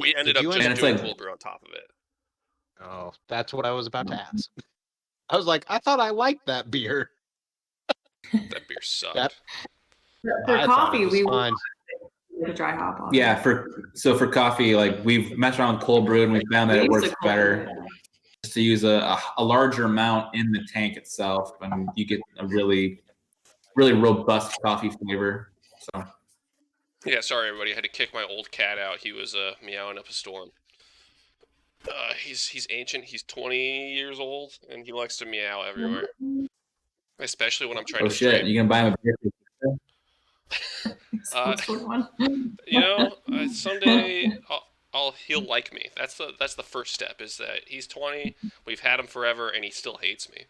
We ended up just doing cold brew on top of it. Oh, that's what I was about to ask. I was like, I thought I liked that beer. That beer sucked. For coffee, we fine. a dry hop on. Yeah, for coffee, like we've messed around with cold brew and we found that it works better just to use a larger amount in the tank itself, and you get a really robust coffee flavor. So yeah, sorry everybody, I had to kick my old cat out. He was meowing up a storm. He's ancient. He's 20 years old, and he likes to meow everywhere, especially when I'm trying to shit, stream. you gonna buy him a beer? Someday he'll like me. That's the first step. Is that he's 20, we've had him forever, and he still hates me.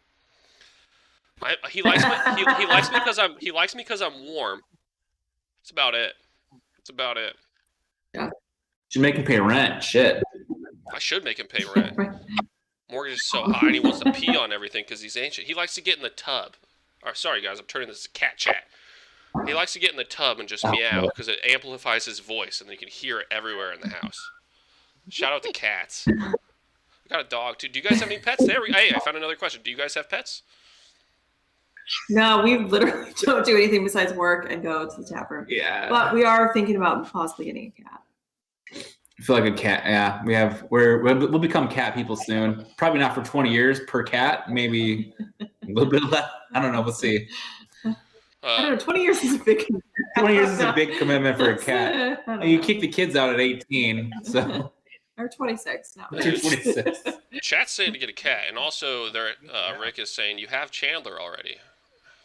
He likes me. He likes me because I'm warm. That's about it. Yeah. Should make him pay rent. Shit. I should make him pay rent. Mortgage is so high, and he wants to pee on everything because he's ancient. He likes to get in the tub. Sorry guys, I'm turning this to cat chat. He likes to get in the tub and just meow because it amplifies his voice, and you can hear it everywhere in the house. Shout out to cats. We got a dog too. Do you guys have any pets? Hey, I found another question. Do you guys have pets? No, we literally don't do anything besides work and go to the tap room. Yeah. But we are thinking about possibly getting a cat. I feel like a cat. Yeah, we'll become cat people soon. Probably not for 20 years per cat. Maybe a little bit less. I don't know. We'll see. I don't know. 20 years is a big. 20 years is a big commitment for a cat. You kick the kids out at 18, so. Or 26 now. 26. Chat's saying to get a cat, and also Rick is saying you have Chandler already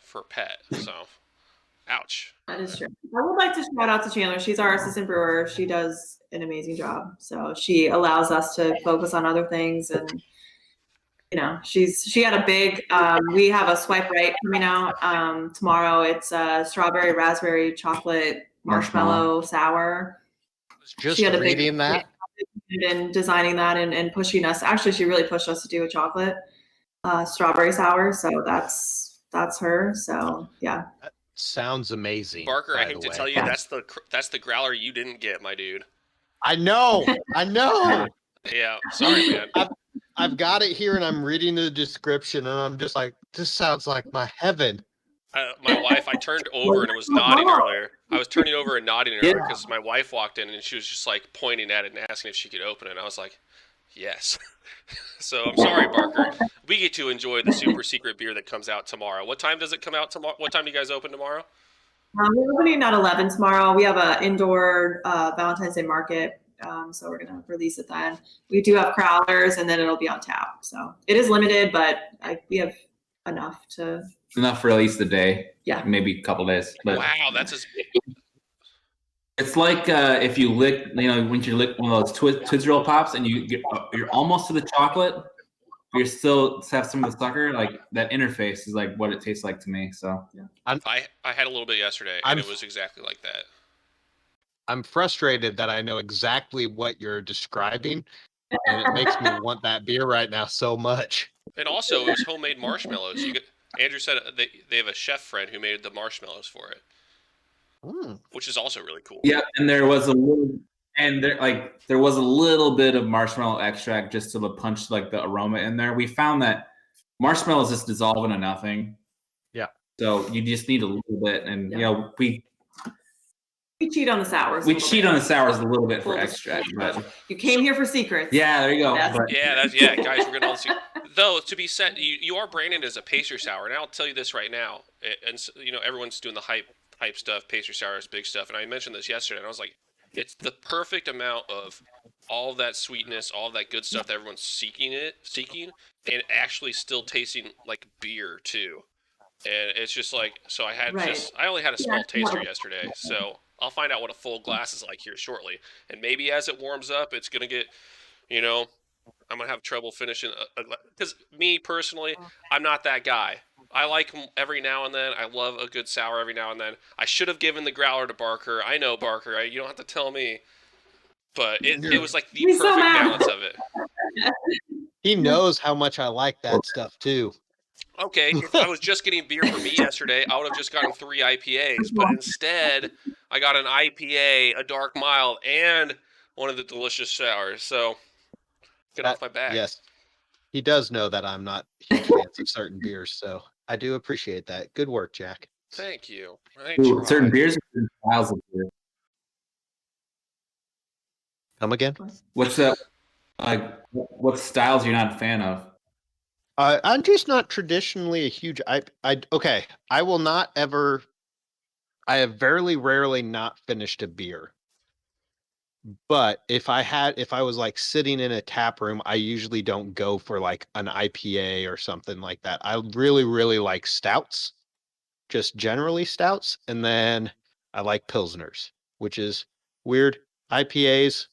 for a pet. So, ouch. That is true. I would like to shout out to Chandler. She's our assistant brewer. She does an amazing job. So she allows us to focus on other things, and she had a big. We have a swipe right coming out tomorrow. It's strawberry, raspberry, chocolate, marshmallow sour. Just reading that. And designing that and pushing us. Actually, she really pushed us to do a chocolate strawberry sour. So that's her. So yeah. That sounds amazing. Barker, I hate to tell you, that's the growler you didn't get, my dude. I know. Yeah, sorry, man. I've got it here, and I'm reading the description, and I'm just like, this sounds like my heaven. My wife, I turned over and it was nodding earlier. I was turning over and nodding earlier because my wife walked in and she was just like pointing at it and asking if she could open it. And I was like, yes. So I'm sorry, Barker. We get to enjoy the super secret beer that comes out tomorrow. What time does it come out tomorrow? What time do you guys open tomorrow? We're opening at 11 tomorrow. We have an indoor Valentine's Day market. So we're going to release it then. We do have crowlers, and then it'll be on tap. So it is limited, but we have enough for at least a day. Yeah. Maybe a couple days. But wow, that's it's like if you lick, when you lick one of those Tootsie Roll Pops and you're almost to the chocolate, but you're still have some of the sucker. Like that interface is like what it tastes like to me. So yeah. I had a little bit yesterday, and it was exactly like that. I'm frustrated that I know exactly what you're describing, and it makes me want that beer right now so much. And also, it was homemade marshmallows. Andrew said they have a chef friend who made the marshmallows for it, which is also really cool. Yeah, and there was a little bit of marshmallow extract just to punch like the aroma in there. We found that marshmallows just dissolve into nothing. Yeah. So you just need a little bit, and we cheat on the sours. We cheat on the sours a little bit for extract, but you came here for secrets. Yeah, there you go. Guys, we're gonna see. Though to be said, you are branded as a pastry sour, and I'll tell you this right now. And everyone's doing the hype stuff, pastry sours, big stuff. And I mentioned this yesterday, and I was like, it's the perfect amount of all that sweetness, all that good stuff that everyone's seeking, and actually still tasting like beer too. And it's just like, so I only had a small taster yesterday, so I'll find out what a full glass is like here shortly. And maybe as it warms up, it's going to get, I'm going to have trouble finishing because me personally, I'm not that guy. I like them every now and then. I love a good sour every now and then. I should have given the growler to Barker. I know, Barker. You don't have to tell me. But it was like the perfect balance of it. He knows how much I like that stuff too. Okay, if I was just getting beer for me yesterday, I would have just gotten 3 IPAs. But instead, I got an IPA, a dark mild, and one of the delicious sours. So get off my back. Yes, he does know that I'm not huge fans of certain beers, so I do appreciate that. Good work, Jack. Thank you. I Ooh, certain tried. beers or certain styles of beer. Come again? What's that? Like, what styles you're not a fan of? I'm just not traditionally a huge. Okay. I will not ever. I have very rarely not finished a beer. But if I was like sitting in a tap room, I usually don't go for like an IPA or something like that. I really, really like stouts, just generally stouts, and then I like pilsners, which is weird. IPAs,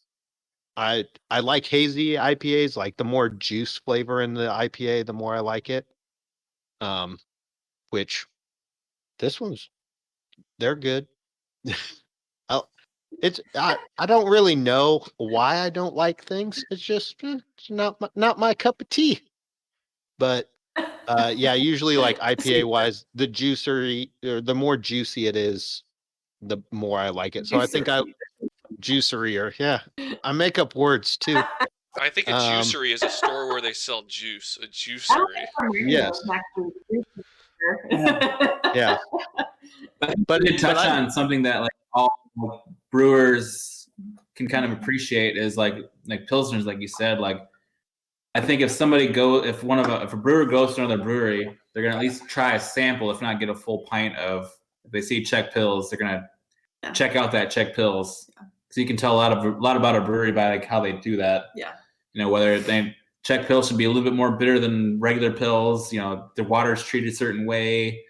I like hazy IPAs, like the more juice flavor in the IPA, the more I like it. Um, which this one's they're good. I'll, I don't really know why I don't like things. It's just it's not my cup of tea. But yeah, usually like IPA wise, the juicery or the more juicy it is, the more I like it. So I think juicery or yeah, I make up words too. I think a juicery is a store where they sell juice. A I don't juicery. think I'm reading Yes. those actually. Yeah. But to touch on something that like all brewers can kind of appreciate is like pilsners, like you said. Like I think if a brewer goes to another brewery, they're gonna at least try a sample, if not get a full pint of. If they see Czech Pils, they're gonna check out that Czech Pils. So you can tell a lot about a brewery by like how they do that. Yeah. Whether Czech Pils should be a little bit more bitter than regular Pils. The water is treated a certain way.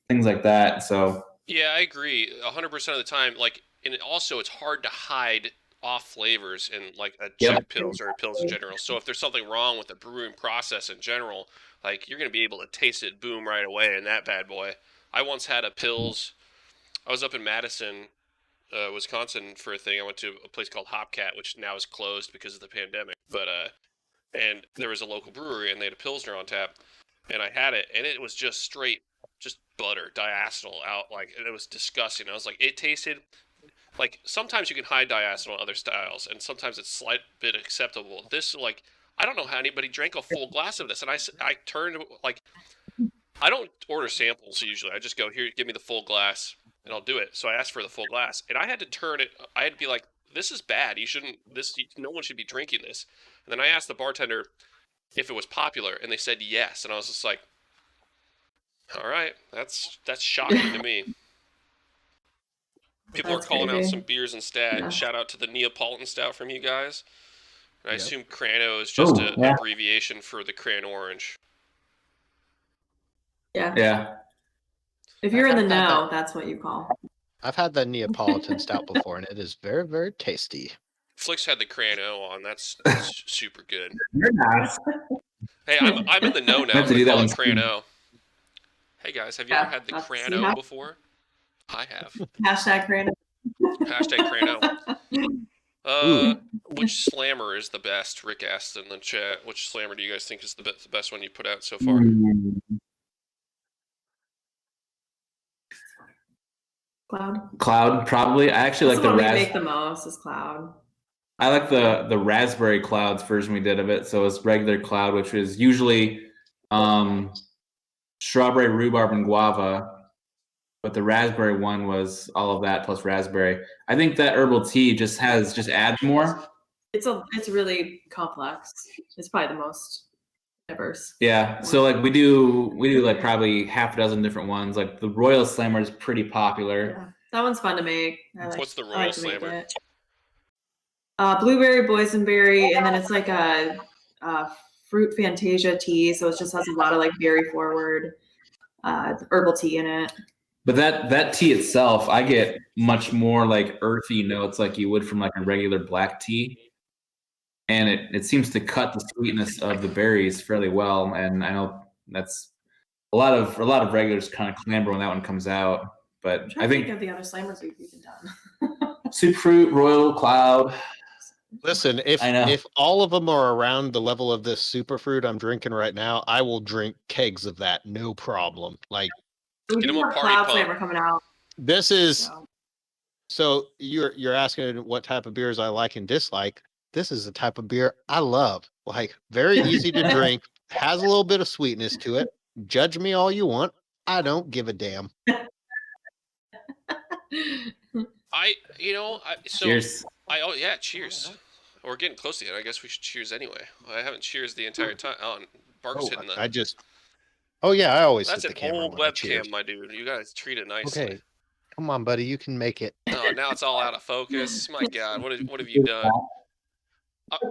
Things like that. So Yeah, I agree 100% of the time. Like, and also it's hard to hide off flavors in like a Czech Pils or a Pils in general. So if there's something wrong with the brewing process in general, like you're gonna be able to taste it, boom, right away in that bad boy. I once had a Pils. I was up in Madison, Wisconsin for a thing. I went to a place called Hopcat, which now is closed because of the pandemic. But and there was a local brewery, and they had a Pilsner on tap, and I had it, and it was just straight, just butter, diacetyl out, like it was disgusting. I was like, it tasted like sometimes you can hide diacetyl in other styles, and sometimes it's slight bit acceptable. This like I don't know how anybody drank a full glass of this, and I turned like I don't order samples usually. I just go here, give me the full glass, and I'll do it. So I asked for the full glass, and I had to turn it. I had to be like, this is bad. You shouldn't. No one should be drinking this. And then I asked the bartender if it was popular, and they said yes. And I was just like, all right, that's shocking to me. People That's are calling crazy. out some beers instead. Yeah. Shout out to the Neapolitan Stout from you guys. And I Yep. assume Crano is just an yeah. abbreviation for the Cran Orange. Yeah. If you're in the I've had know, that. that's what you call. I've had the Neapolitan stout before, and it is very, very tasty. Flicks had the Crano on. That's super good. You're not. Hey, I'm in the know now. I have to do that Call one it Crano. Hey guys, have you ever had the that's- Crano yeah. before? I have. Hashtag random. Hashtag Crano. Which slammer is the best? Rick asked in the chat. Which slammer do you guys think is the best one you put out so far? Cloud. Probably. I actually That's like the the one we make the most is Cloud. I like the raspberry clouds version we did of it. So it's regular cloud, which is usually strawberry, rhubarb, and guava. But the raspberry one was all of that plus raspberry. I think that herbal tea just adds more. It's really complex. It's probably the most diverse. Yeah. So like we do like probably half a dozen different ones. Like the Royal Slammer is pretty popular. Yeah. That one's fun to make. What's the I Royal like to make Slammer? it. Blueberry, boysenberry, and then it's like a fruit Fantasia tea. So it just has a lot of like berry forward herbal tea in it. But that tea itself, I get much more like earthy notes like you would from like a regular black tea. And it seems to cut the sweetness of the berries fairly well. And I know that's a lot of regulars kind of clamber when that one comes out. But I think of the other slammers we've even done. Superfruit, Royal, Cloud. Listen, if I know. if all of them are around the level of this superfruit I'm drinking right now, I will drink kegs of that, no problem. Like We Get do him a have party Cloud pump. flavor coming out. this is So. so you're asking what type of beers I like and dislike. This is the type of beer I love. Like very easy to drink, has a little bit of sweetness to it. Judge me all you want. I don't give a damn. Cheers. Oh yeah, cheers. We're getting close to it. I guess we should cheers anyway. I haven't cheers the entire time. Oh, and Bark's hitting the. I just. Oh yeah, I always That's hit an the camera old when I cheers. webcam, my dude. You guys treat it nicely. Okay, come on, buddy, you can make it. Oh, now it's all out of focus. My God, what have you done?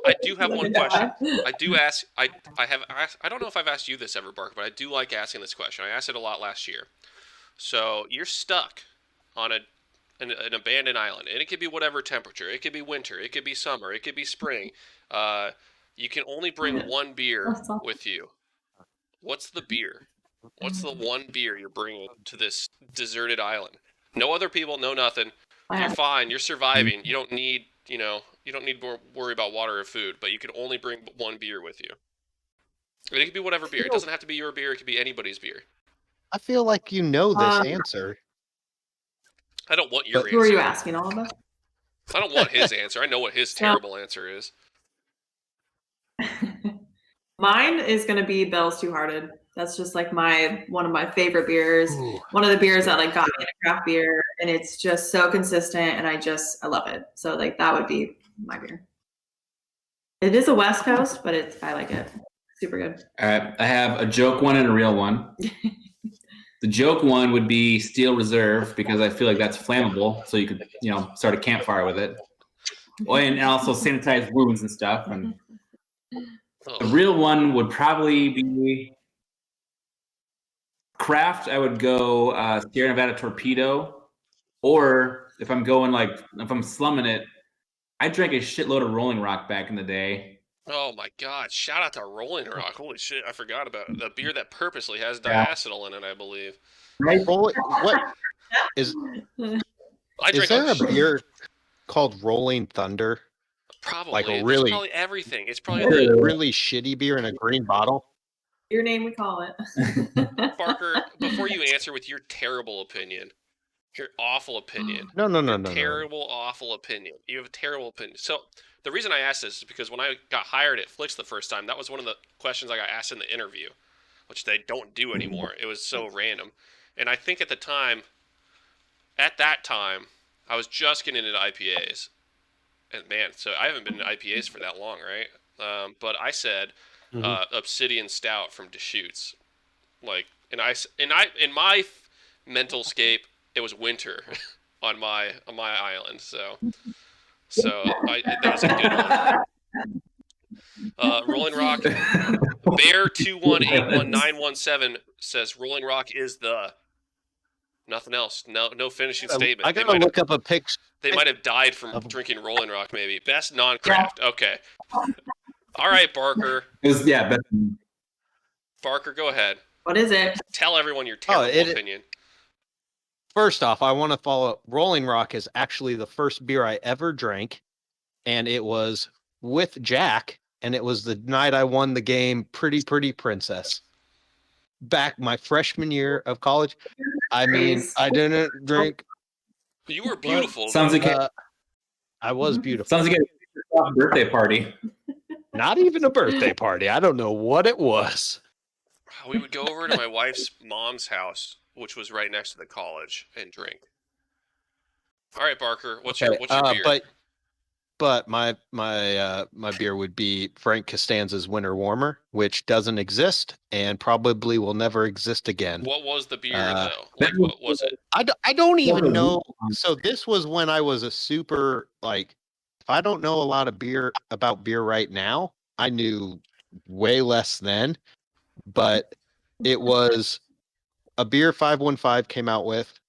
I do have one question. I do ask. I have asked. I don't know if I've asked you this ever, Bark, but I do like asking this question. I asked it a lot last year. So you're stuck on an abandoned island, and it could be whatever temperature. It could be winter. It could be summer. It could be spring. You can only bring one beer with you. What's the beer? What's the one beer you're bringing to this deserted island? No other people, no nothing. You're fine. You're surviving. You don't need, you don't need to worry about water or food, but you can only bring one beer with you. And it could be whatever beer. It doesn't have to be your beer. It could be anybody's beer. I feel like you know this answer. I don't want your answer. Who are you asking, all of us? I don't want his answer. I know what his terrible answer is. Mine is gonna be Bell's Two Hearted. That's just like one of my favorite beers. Ooh. One of the beers that like got me into craft beer, and it's just so consistent, and I love it. So like that would be my beer. It is a West Coast, but I like it. Super good. All right, I have a joke one and a real one. The joke one would be Steel Reserve because I feel like that's flammable, so you could, start a campfire with it. Oh, and also sanitize wounds and stuff. And the real one would probably be craft. I would go Sierra Nevada Torpedo, or if I'm going if I'm slumming it, I drank a shitload of Rolling Rock back in the day. Oh my God! Shout out to Rolling Rock. Holy shit! I forgot about it. The beer that purposely has diacetyl in it, I believe. Right? What is? Is there a beer called Rolling Thunder? Probably. Like It's probably everything. It's probably a really shitty beer in a green bottle. Your name, we call it. Barker, before you answer with your terrible opinion, your awful opinion. No. Terrible, awful opinion. You have a terrible opinion. So the reason I asked this is because when I got hired at Flix the first time, that was one of the questions I got asked in the interview, which they don't do anymore. It was so random. And I think at that time, I was just getting into IPAs. And man, so I haven't been in IPAs for that long, right? But I said Obsidian Stout from Deschutes. In my mental scape, it was winter on my island. So that was a good one. Rolling Rock Bear 2181917 says Rolling Rock is the nothing else. No finishing statement. I gotta look up a picture. They might have died from drinking Rolling Rock, maybe. Best non-craft. Okay. All right, Barker. Barker, go ahead. What is it? Tell everyone your terrible opinion. First off, I want to follow up. Rolling Rock is actually the first beer I ever drank, and it was with Jack, and it was the night I won the game Pretty Princess. Back my freshman year of college. I mean, I didn't drink. You were beautiful. Sounds like I was beautiful. Sounds like a birthday party. Not even a birthday party. I don't know what it was. We would go over to my wife's mom's house, which was right next to the college, and drink. All right, Barker, what's your beer? But my beer would be Frank Costanza's Winter Warmer, which doesn't exist and probably will never exist again. What was the beer though? What was it? I don't even know. So this was when I was a super if I don't know a lot of about beer right now, I knew way less then. But it was a beer 515 came out with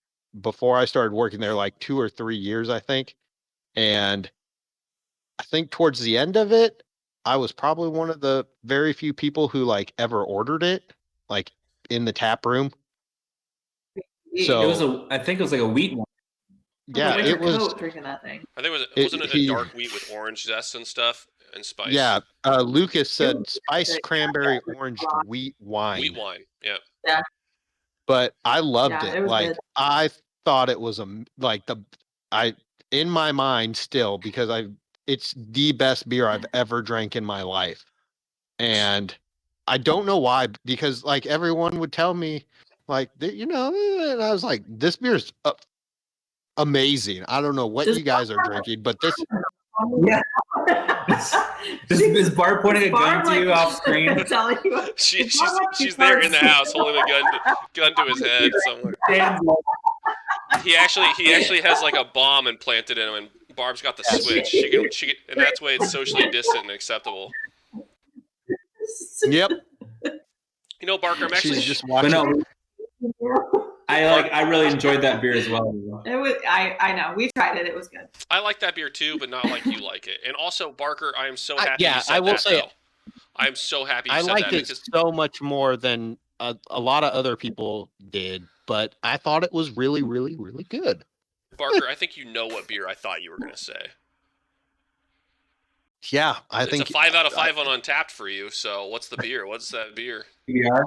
before I started working there, 2 or 3 years, I think. And I think towards the end of it, I was probably one of the very few people who ever ordered it, in the tap room. So I think it was like a wheat one. Yeah, winter it was. coat drinking that thing. I think wasn't it a he- dark wheat with orange zest and stuff and spice? Yeah, Lucas said spiced cranberry orange wheat wine. Wheat wine. Yeah. But I loved Yeah, it. it was Like good. I thought it was in my mind still because it's the best beer I've ever drank in my life. And I don't know why, because like everyone would tell me like and I was like, this beer's amazing. I don't know what you guys are drinking, but this Yeah. Is Barb pointing a gun to you off screen? Telling you. She's there in the house holding a gun to his head somewhere. He actually has like a bomb implanted in him, and Barb's got the switch. She can, and that's why it's socially distant and acceptable. Yep. You know, Barker, I'm actually She's just But watching. no, I really enjoyed that beer as well. It was. I know. We tried it. It was good. I like that beer too, but not like you like it. And also, Barker, I am so happy yeah, you said I will that. say- Though. I'm so happy you I said liked that it because so much more than a lot of other people did, but I thought it was really, really, really good. Barker, I think you know what beer I thought you were gonna say. Yeah, I It's think a 5 out of 5 on Untapped for you. So what's the beer? What's that beer? Yeah.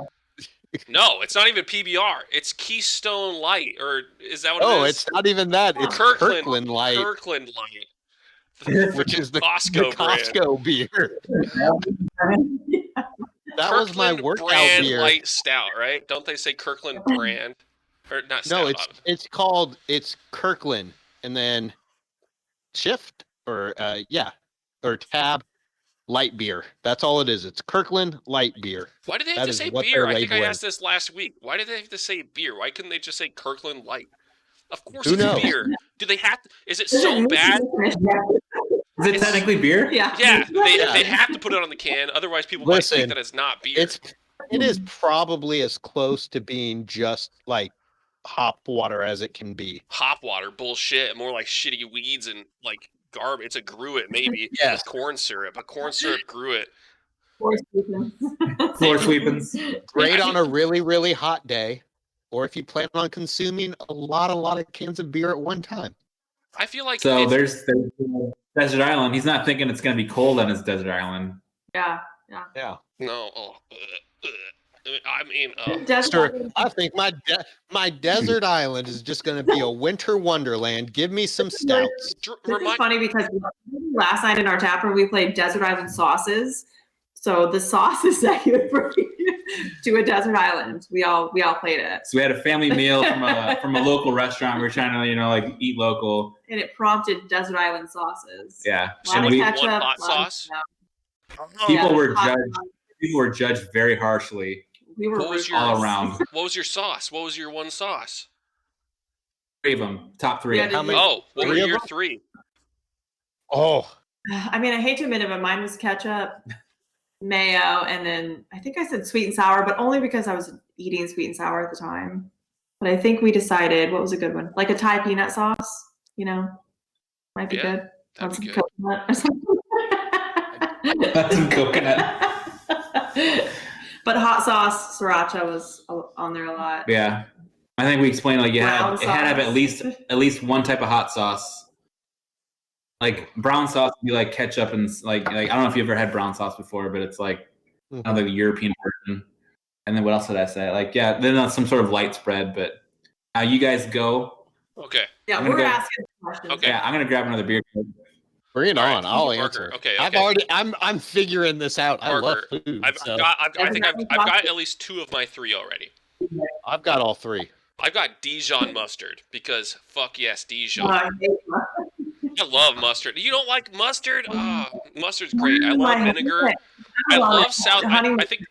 No, it's not even PBR. It's Keystone Light, or is that what it is? it's not even that. It's Kirkland Light, Kirkland Light. The which freaking is the Costco brand. Costco beer. That was my Kirkland workout brand beer. light stout, right? Don't they say Kirkland brand? Or not stout. No, it's Kirkland, and then shift or tab light beer. That's all it is. It's Kirkland light beer. Why did they have that to is say what beer? they're I think I labeling. asked this last week. Why did they have to say beer? Why couldn't they just say Kirkland Light? Of course Who it's knows? beer. Do they have to? Is it so bad? Is it technically beer? Yeah. Yeah, they have to put it on the can. Otherwise, people might Listen, think that it's not beer. It is probably as close to being just like hop water as it can be. Hop water, bullshit. More like shitty weeds and like garbage. It's a gruit, maybe. Yes. With corn syrup. A corn syrup gruit. Floor sweepings. Great on a really, really hot day, or if you plan on consuming a lot of cans of beer at one time. I feel like So there's Desert Island. He's not thinking it's going to be cold on his desert island. Yeah. Yeah. no. I mean, I think my desert island is just going to be a winter wonderland. Give me some stouts. This is funny because last night in our tap room we played Desert Island sauces. So the sauces that you would bring to a desert island, we all played it. So we had a family meal from a local restaurant. We were trying to like eat local, and it prompted desert island sauces. Yeah, and we, one hot sauce. People were judged very harshly. We were all around. What was your sauce? What was your one sauce? 3 of them, top 3. Yeah, what were your 3? Oh, I mean, I hate to admit it, but mine was ketchup, mayo, and then I think I said sweet and sour, but only because I was eating sweet and sour at the time. But I think we decided what was a good one, like a Thai peanut sauce. Might be good. That'd be good. Coconut or something. That's some coconut. But hot sauce, sriracha was on there a lot. Yeah, I think we explained like it had to have at least one type of hot sauce. Like brown sauce would be like ketchup and like I don't know if you ever had brown sauce before, but it's like kind of like a European version. And then what else did I say? Like then some sort of light spread. But you guys go. Okay. Yeah, we're asking questions. Okay. Yeah, I'm gonna grab another beer. Bring it on. Right, I'll Parker. answer. Okay. I'm figuring this out. Parker, I love food. I think I've got at least 2 of my 3 already. I've got all 3. I've got Dijon mustard because fuck yes, Dijon. I I love mustard. You don't like mustard? Mustard's great. I love vinegar. I love South. I think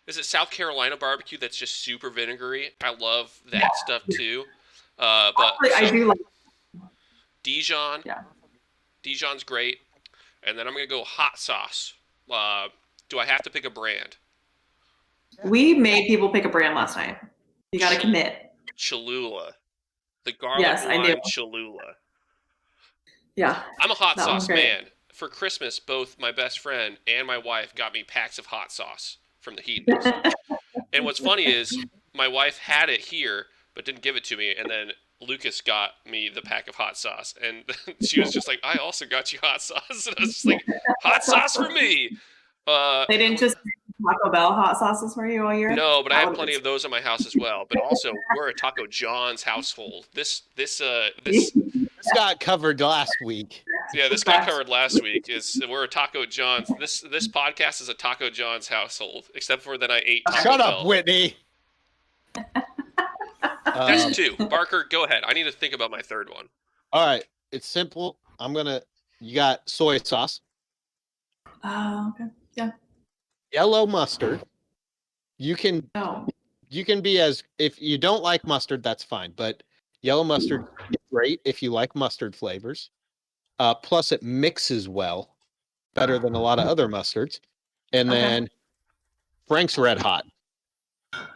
is it South Carolina barbecue that's just super vinegary. I love that stuff too. But I do like Dijon. Yeah. Dijon's great. And then I'm gonna go hot sauce. Do I have to pick a brand? We made people pick a brand last night. You got to commit. Cholula. The garlic lime Cholula. Yeah. I'm a hot That one's sauce great. man. For Christmas, both my best friend and my wife got me packs of hot sauce from the Hedons. And what's funny is my wife had it here, but didn't give it to me. And then Lucas got me the pack of hot sauce, and she was just like, "I also got you hot sauce," and I was just like, "Hot sauce for me." They didn't just make Taco Bell hot sauces for you all year? No, but I That have would've plenty been of those in my house as well. But also, we're a Taco John's household. This This got covered last week. yeah, this got covered last week. We're a Taco John's. This podcast is a Taco John's household, except for that I ate Taco Shut Bell. up, Whitney. That's two. Barker, go ahead. I need to think about my third one. All right, it's simple. You got soy sauce, Oh, okay. yellow mustard. You can Oh, be if you don't like mustard, that's fine. But yellow mustard is great if you like mustard flavors. Plus, it mixes well, better than a lot of other mustards. And Okay. then Frank's Red Hot.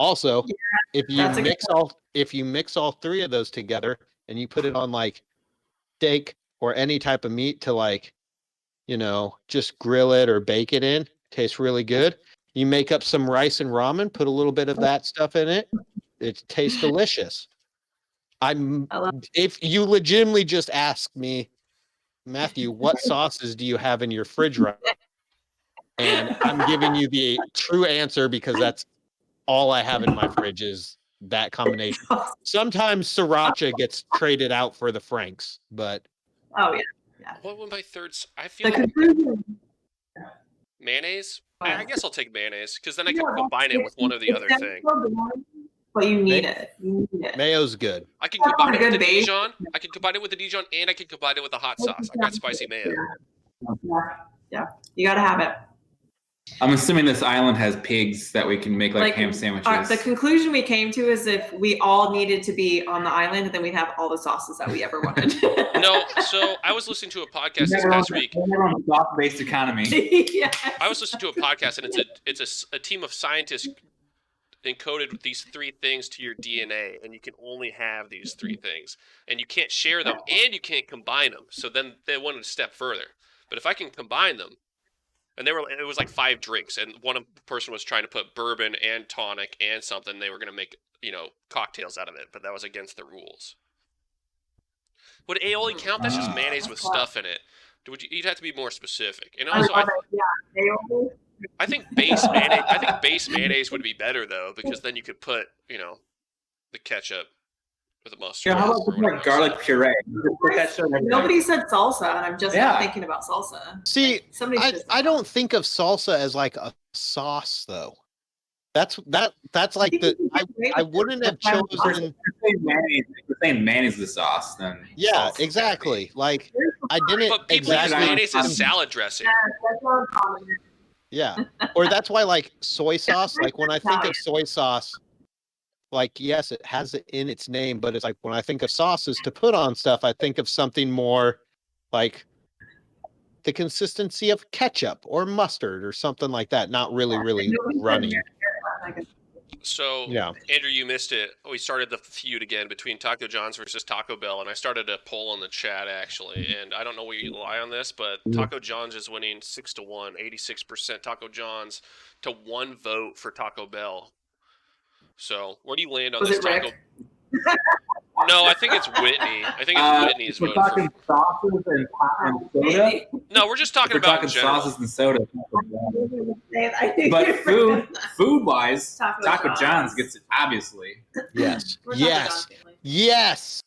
Also, if you mix all three of those together and you put it on like steak or any type of meat to like, just grill it or bake it in, tastes really good. You make up some rice and ramen, put a little bit of that stuff in it. It tastes delicious. If you legitimately just ask me, Matthew, what sauces do you have in your fridge right now? And I'm giving you the true answer because that's all I have in my fridge is that combination. Sometimes sriracha gets traded out for the Franks, but oh yeah. What would my third? I feel The like conclusion. mayonnaise. I guess I'll take mayonnaise because then I can combine it with one or the other thing. But you need it. You need it. mayo's good. I can combine it with the Dijon. I can combine it with the Dijon, and I can combine it with the hot sauce. I got spicy mayo. Yeah. You gotta have it. I'm assuming this island has pigs that we can make like ham sandwiches. The conclusion we came to is if we all needed to be on the island, then we'd have all the sauces that we ever wanted. No, so I was listening to a podcast this past week. Sauce-based economy. Yes. I was listening to a podcast, and it's a team of scientists encoded with these three things to your DNA, and you can only have these three things, and you can't share them, and you can't combine them. So then they went a step further. But if I can combine them, and it was like 5 drinks, and one person was trying to put bourbon and tonic and something. They were going to make cocktails out of it, but that was against the rules. Would aioli count? That's just mayonnaise with stuff in it. You'd have to be more specific. And also, I think base mayonnaise would be better though, because then you could put the ketchup with the mustard. Yeah, how about like garlic puree? Nobody said salsa, and I'm just thinking about salsa. See, I don't think of salsa as like a sauce though. That's like I wouldn't have chosen. If you're saying mayonnaise is the sauce, then yeah, exactly. Like I didn't. But people use mayonnaise as salad dressing. Yeah, or that's why like soy sauce. Like when I think of soy sauce, like yes, it has it in its name, but it's like when I think of sauces to put on stuff, I think of something more like the consistency of ketchup or mustard or something like that. Not really runny. So, yeah. Andrew, you missed it. We started the feud again between Taco John's versus Taco Bell, and I started a poll in the chat, actually, and I don't know where you lie on this, but Taco John's is winning 6-1, 86% Taco John's to 1 vote for Taco Bell. So, where do you land on this, Taco? No, I think it's Whitney. I think it's Whitney's vote. We're talking sauces and soda? No, we're just talking about talking sauces and soda. But food-wise, Taco John's gets it, obviously. Yes. Yes.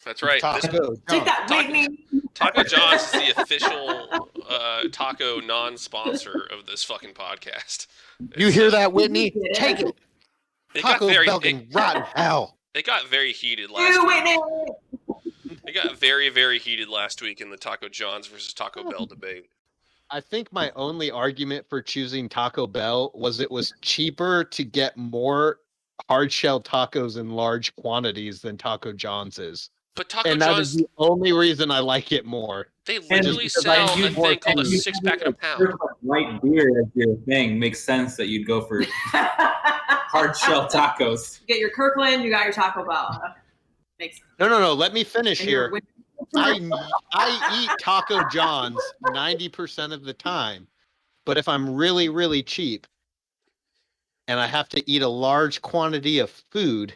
That's right. Take that, Whitney. Taco John's is the official taco non-sponsor of this fucking podcast. You hear that, Whitney? Take it. Taco Bell can rot in hell. They got very heated last week. They got very, very heated last week in the Taco John's versus Taco Bell debate. I think my only argument for choosing Taco Bell was it was cheaper to get more hard shell tacos in large quantities than Taco John's is. But Taco and John's, that is the only reason I like it more. They literally sell a thing called a 6-pack in a pound. Light beer as your thing makes sense that you'd go for hard shell tacos. You get your Kirkland, you got your Taco Bell. Makes sense. No. Let me finish here. I eat Taco John's 90% of the time, but if I'm really, really cheap and I have to eat a large quantity of food,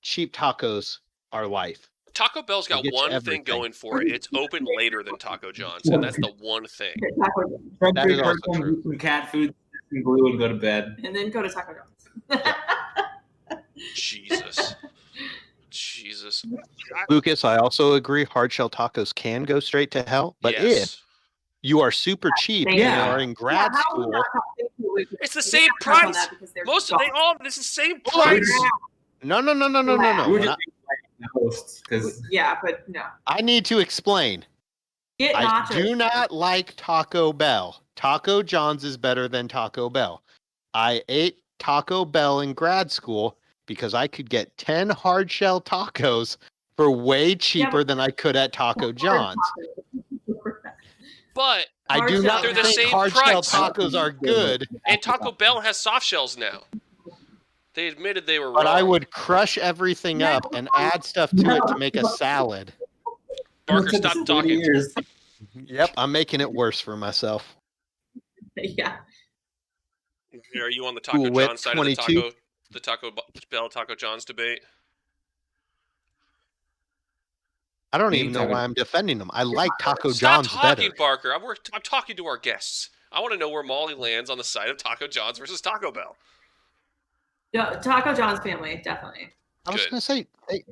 cheap tacos are life. Taco Bell's got They get you one thing everything. going for it. It's open later than Taco John's, and that's the one thing. That is also true. Do some cat food, some glue, and go to bed. And then go to Taco John's. Jesus. Lucas, I also agree. Hard shell tacos can go straight to hell, but if Yes. you are super cheap and Yeah. are in grad school, It's the same price. It's the same price. no. We're We're just not- the hosts because Yeah, but no. I need to explain. Get I nachos. do not like Taco Bell. Taco John's is better than Taco Bell. I ate Taco Bell in grad school because I could get 10 hard shell tacos for way cheaper than I could at Taco John's. But I do Hard not shell. They're the think same hard shell price. tacos are good, and Taco Bell has soft shells now. They admitted they were wrong. but I would crush everything up and add stuff to it to make a salad. Barker, stop talking. Yep, I'm making it worse for myself. Yeah. Are you on the Taco Cool Whip John side 22. of the Taco Bell Taco John's debate? I don't Me even know talking- why I'm defending them. I like Taco Stop John's talking, better. Barker. I'm talking to our guests. I want to know where Molly lands on the side of Taco John's versus Taco Bell. No, Taco John's family, definitely. I was Good. going to say,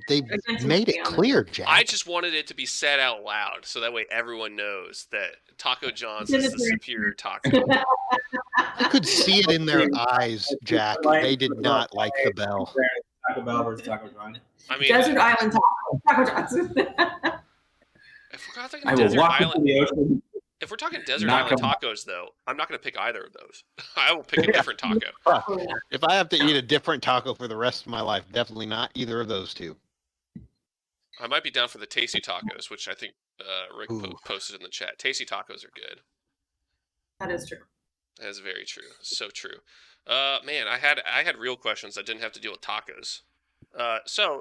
they Against made it the family. clear, Jack. I just wanted it to be said out loud so that way everyone knows that Taco John's is the superior taco. I could see it in their eyes, Jack. They did not like the Bell. Taco Bell versus Taco John. I mean, Desert Island Taco John's. if we're talking I will Desert walk Island, into the ocean. if we're talking Desert Not Island come- tacos, though, I'm not going to pick either of those. I will pick a different taco. If I have to eat a different taco for the rest of my life, definitely not either of those two. I might be down for the Tasty Tacos, which I think Rick Ooh. posted in the chat. Tasty Tacos are good. That is true. That is very true. So true. Man, I had real questions that didn't have to deal with tacos. So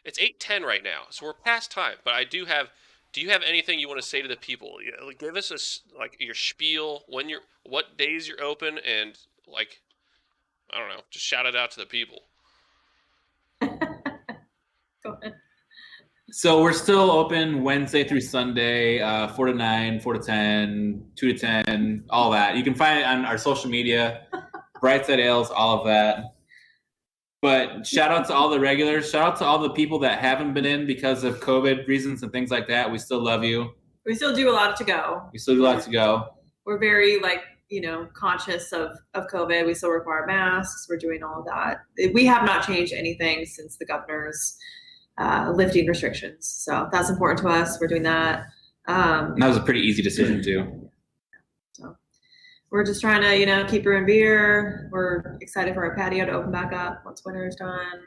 it's 8:10 right now, so we're past time. But I do have. Do you have anything you want to say to the people? Like, give us your spiel, what days you're open, and like, I don't know, just shout it out to the people. Go ahead. So we're still open Wednesday through Sunday, 4 to 9, 4 to 10, 2 to 10, all that. You can find it on our social media, Brightside Ales, all of that. But shout out to all the regulars. Shout out to all the people that haven't been in because of COVID reasons and things like that. We still love you. We still do a lot to go. We still do lots to go. We're very conscious of COVID. We still require masks. We're doing all of that. We have not changed anything since the governor's lifting restrictions. So that's important to us. We're doing that. And that was a pretty easy decision too. So we're just trying to, keep brewing beer. We're excited for our patio to open back up once winter is done.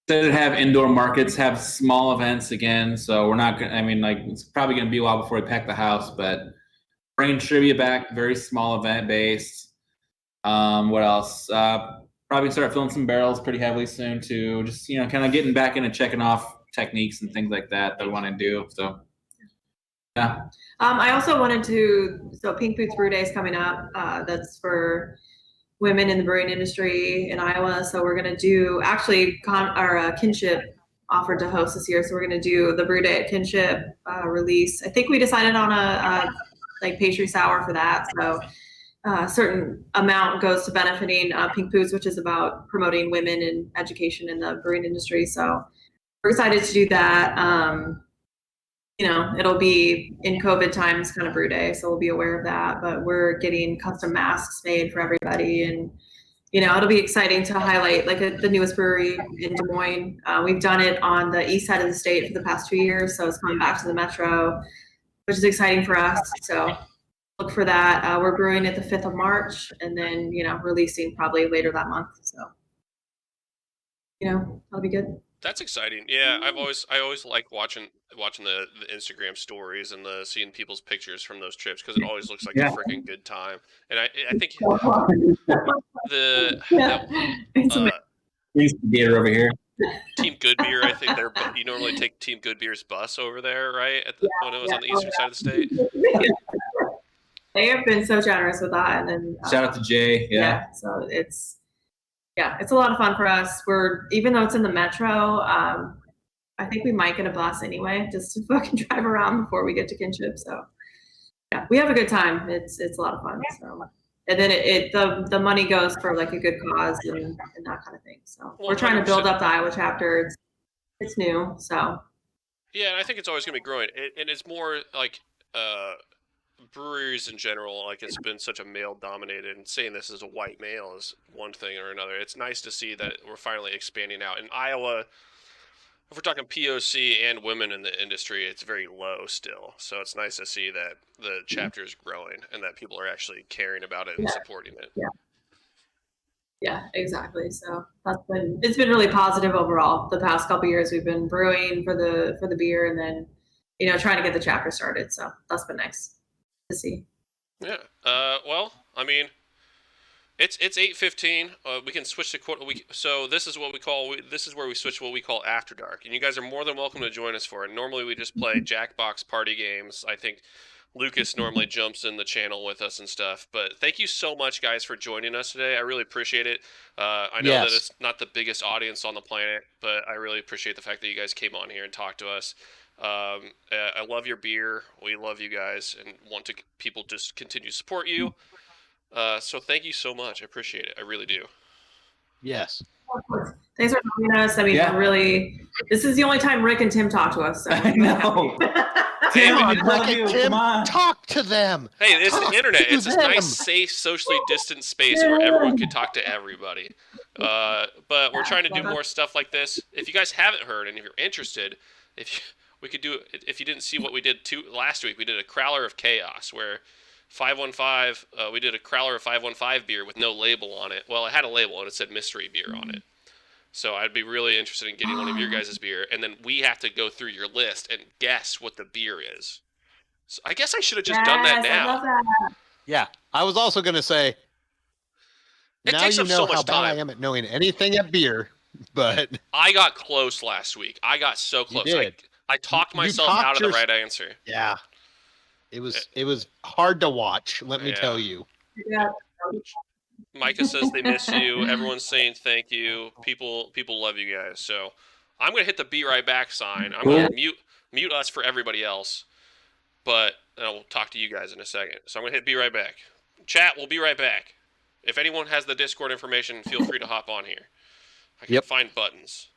Instead of have indoor markets, have small events again. So we're not going to, it's probably going to be a while before we pack the house, but bringing trivia back, very small event based. What else? Probably start filling some barrels pretty heavily soon too. Just, kind of getting back into checking off techniques and things like that we want to do. So, yeah. I also wanted to, Pink Boots Brew Day is coming up. That's for women in the brewing industry in Iowa. So we're going to do, actually, our Kinship offered to host this year. So we're going to do the Brew Day at Kinship release. I think we decided on a pastry sour for that. So a certain amount goes to benefiting Pink Boots, which is about promoting women in education in the brewing industry. So we're excited to do that. It'll be in COVID times kind of brew day, so we'll be aware of that. But we're getting custom masks made for everybody, and it'll be exciting to highlight the newest brewery in Des Moines. We've done it on the east side of the state for the past 2 years, so it's coming back to the metro, which is exciting for us. So look for that. We're brewing it the 5th of March, and then releasing probably later that month. So that'll be good. That's exciting. Yeah, I always like watching the Instagram stories and seeing people's pictures from those trips because it always looks like a freaking good time. And I think Beer over here. Team Good Beer, I think you normally take Team Good Beer's bus over there, right? When it was on the eastern side of the state. They have been so generous with that, and then Shout out to Jay. Yeah. So it's yeah, it's a lot of fun for us. Even though it's in the metro, I think we might get a bus anyway, just to fucking drive around before we get to Kinship. So yeah, we have a good time. It's a lot of fun. So, and then the money goes for like a good cause and that kind of thing. So we're trying to build up the Iowa chapter. It's new, so. Yeah, and I think it's always going to be growing. And it's more like breweries in general, like it's been such a male dominated, and saying this as a white male is one thing or another. It's nice to see that we're finally expanding out. In Iowa, if we're talking POC and women in the industry, it's very low still. So it's nice to see that the chapter is growing and that people are actually caring about it and supporting it. Yeah, exactly. So it's been really positive overall. The past couple years we've been brewing for the beer, and then trying to get the chapter started. So that's been nice to see. Yeah. Well, I mean, it's 8:15. We can switch to so this is what we call this is where we switch to what we call After Dark, and you guys are more than welcome to join us for it. Normally we just play Jackbox party games. I think Lucas normally jumps in the channel with us and stuff. But thank you so much, guys, for joining us today. I really appreciate it. I know that it's not the biggest audience on the planet, but I really appreciate the fact that you guys came on here and talked to us. I love your beer. We love you guys and want people just continue to support you. So thank you so much. I appreciate it. I really do. Yes. Thanks for joining us. I mean, really, this is the only time Rick and Tim talk to us. So I know. Tim, Tim, talk to them. Hey, it's the internet. It's this nice, safe, socially distant space where everyone can talk to everybody. But we're trying to do more stuff like this. If you guys haven't heard and if you're interested, we could do it. If you didn't see what we did last week, we did a Crowler of Chaos where 515. We did a Crowler of 515 beer with no label on it. Well, it had a label and it said mystery beer on it. So I'd be really interested in getting one of your guys' beer, and then we have to go through your list and guess what the beer is. So I guess I should have just done that now. I love that. Yeah, I was also going to say, now you know how bad I am at knowing anything at beer, but... I got close last week. I got so close. I talked myself out of the right answer. Yeah. It was hard to watch, let me tell you. Yeah. Micah says they miss you. Everyone's saying thank you. People love you guys. So I'm gonna hit the "Be Right Back" sign. I'm gonna mute us for everybody else, but we'll talk to you guys in a second. So I'm gonna hit "Be Right Back." Chat, we'll be right back. If anyone has the Discord information, feel free to hop on here. I can find buttons.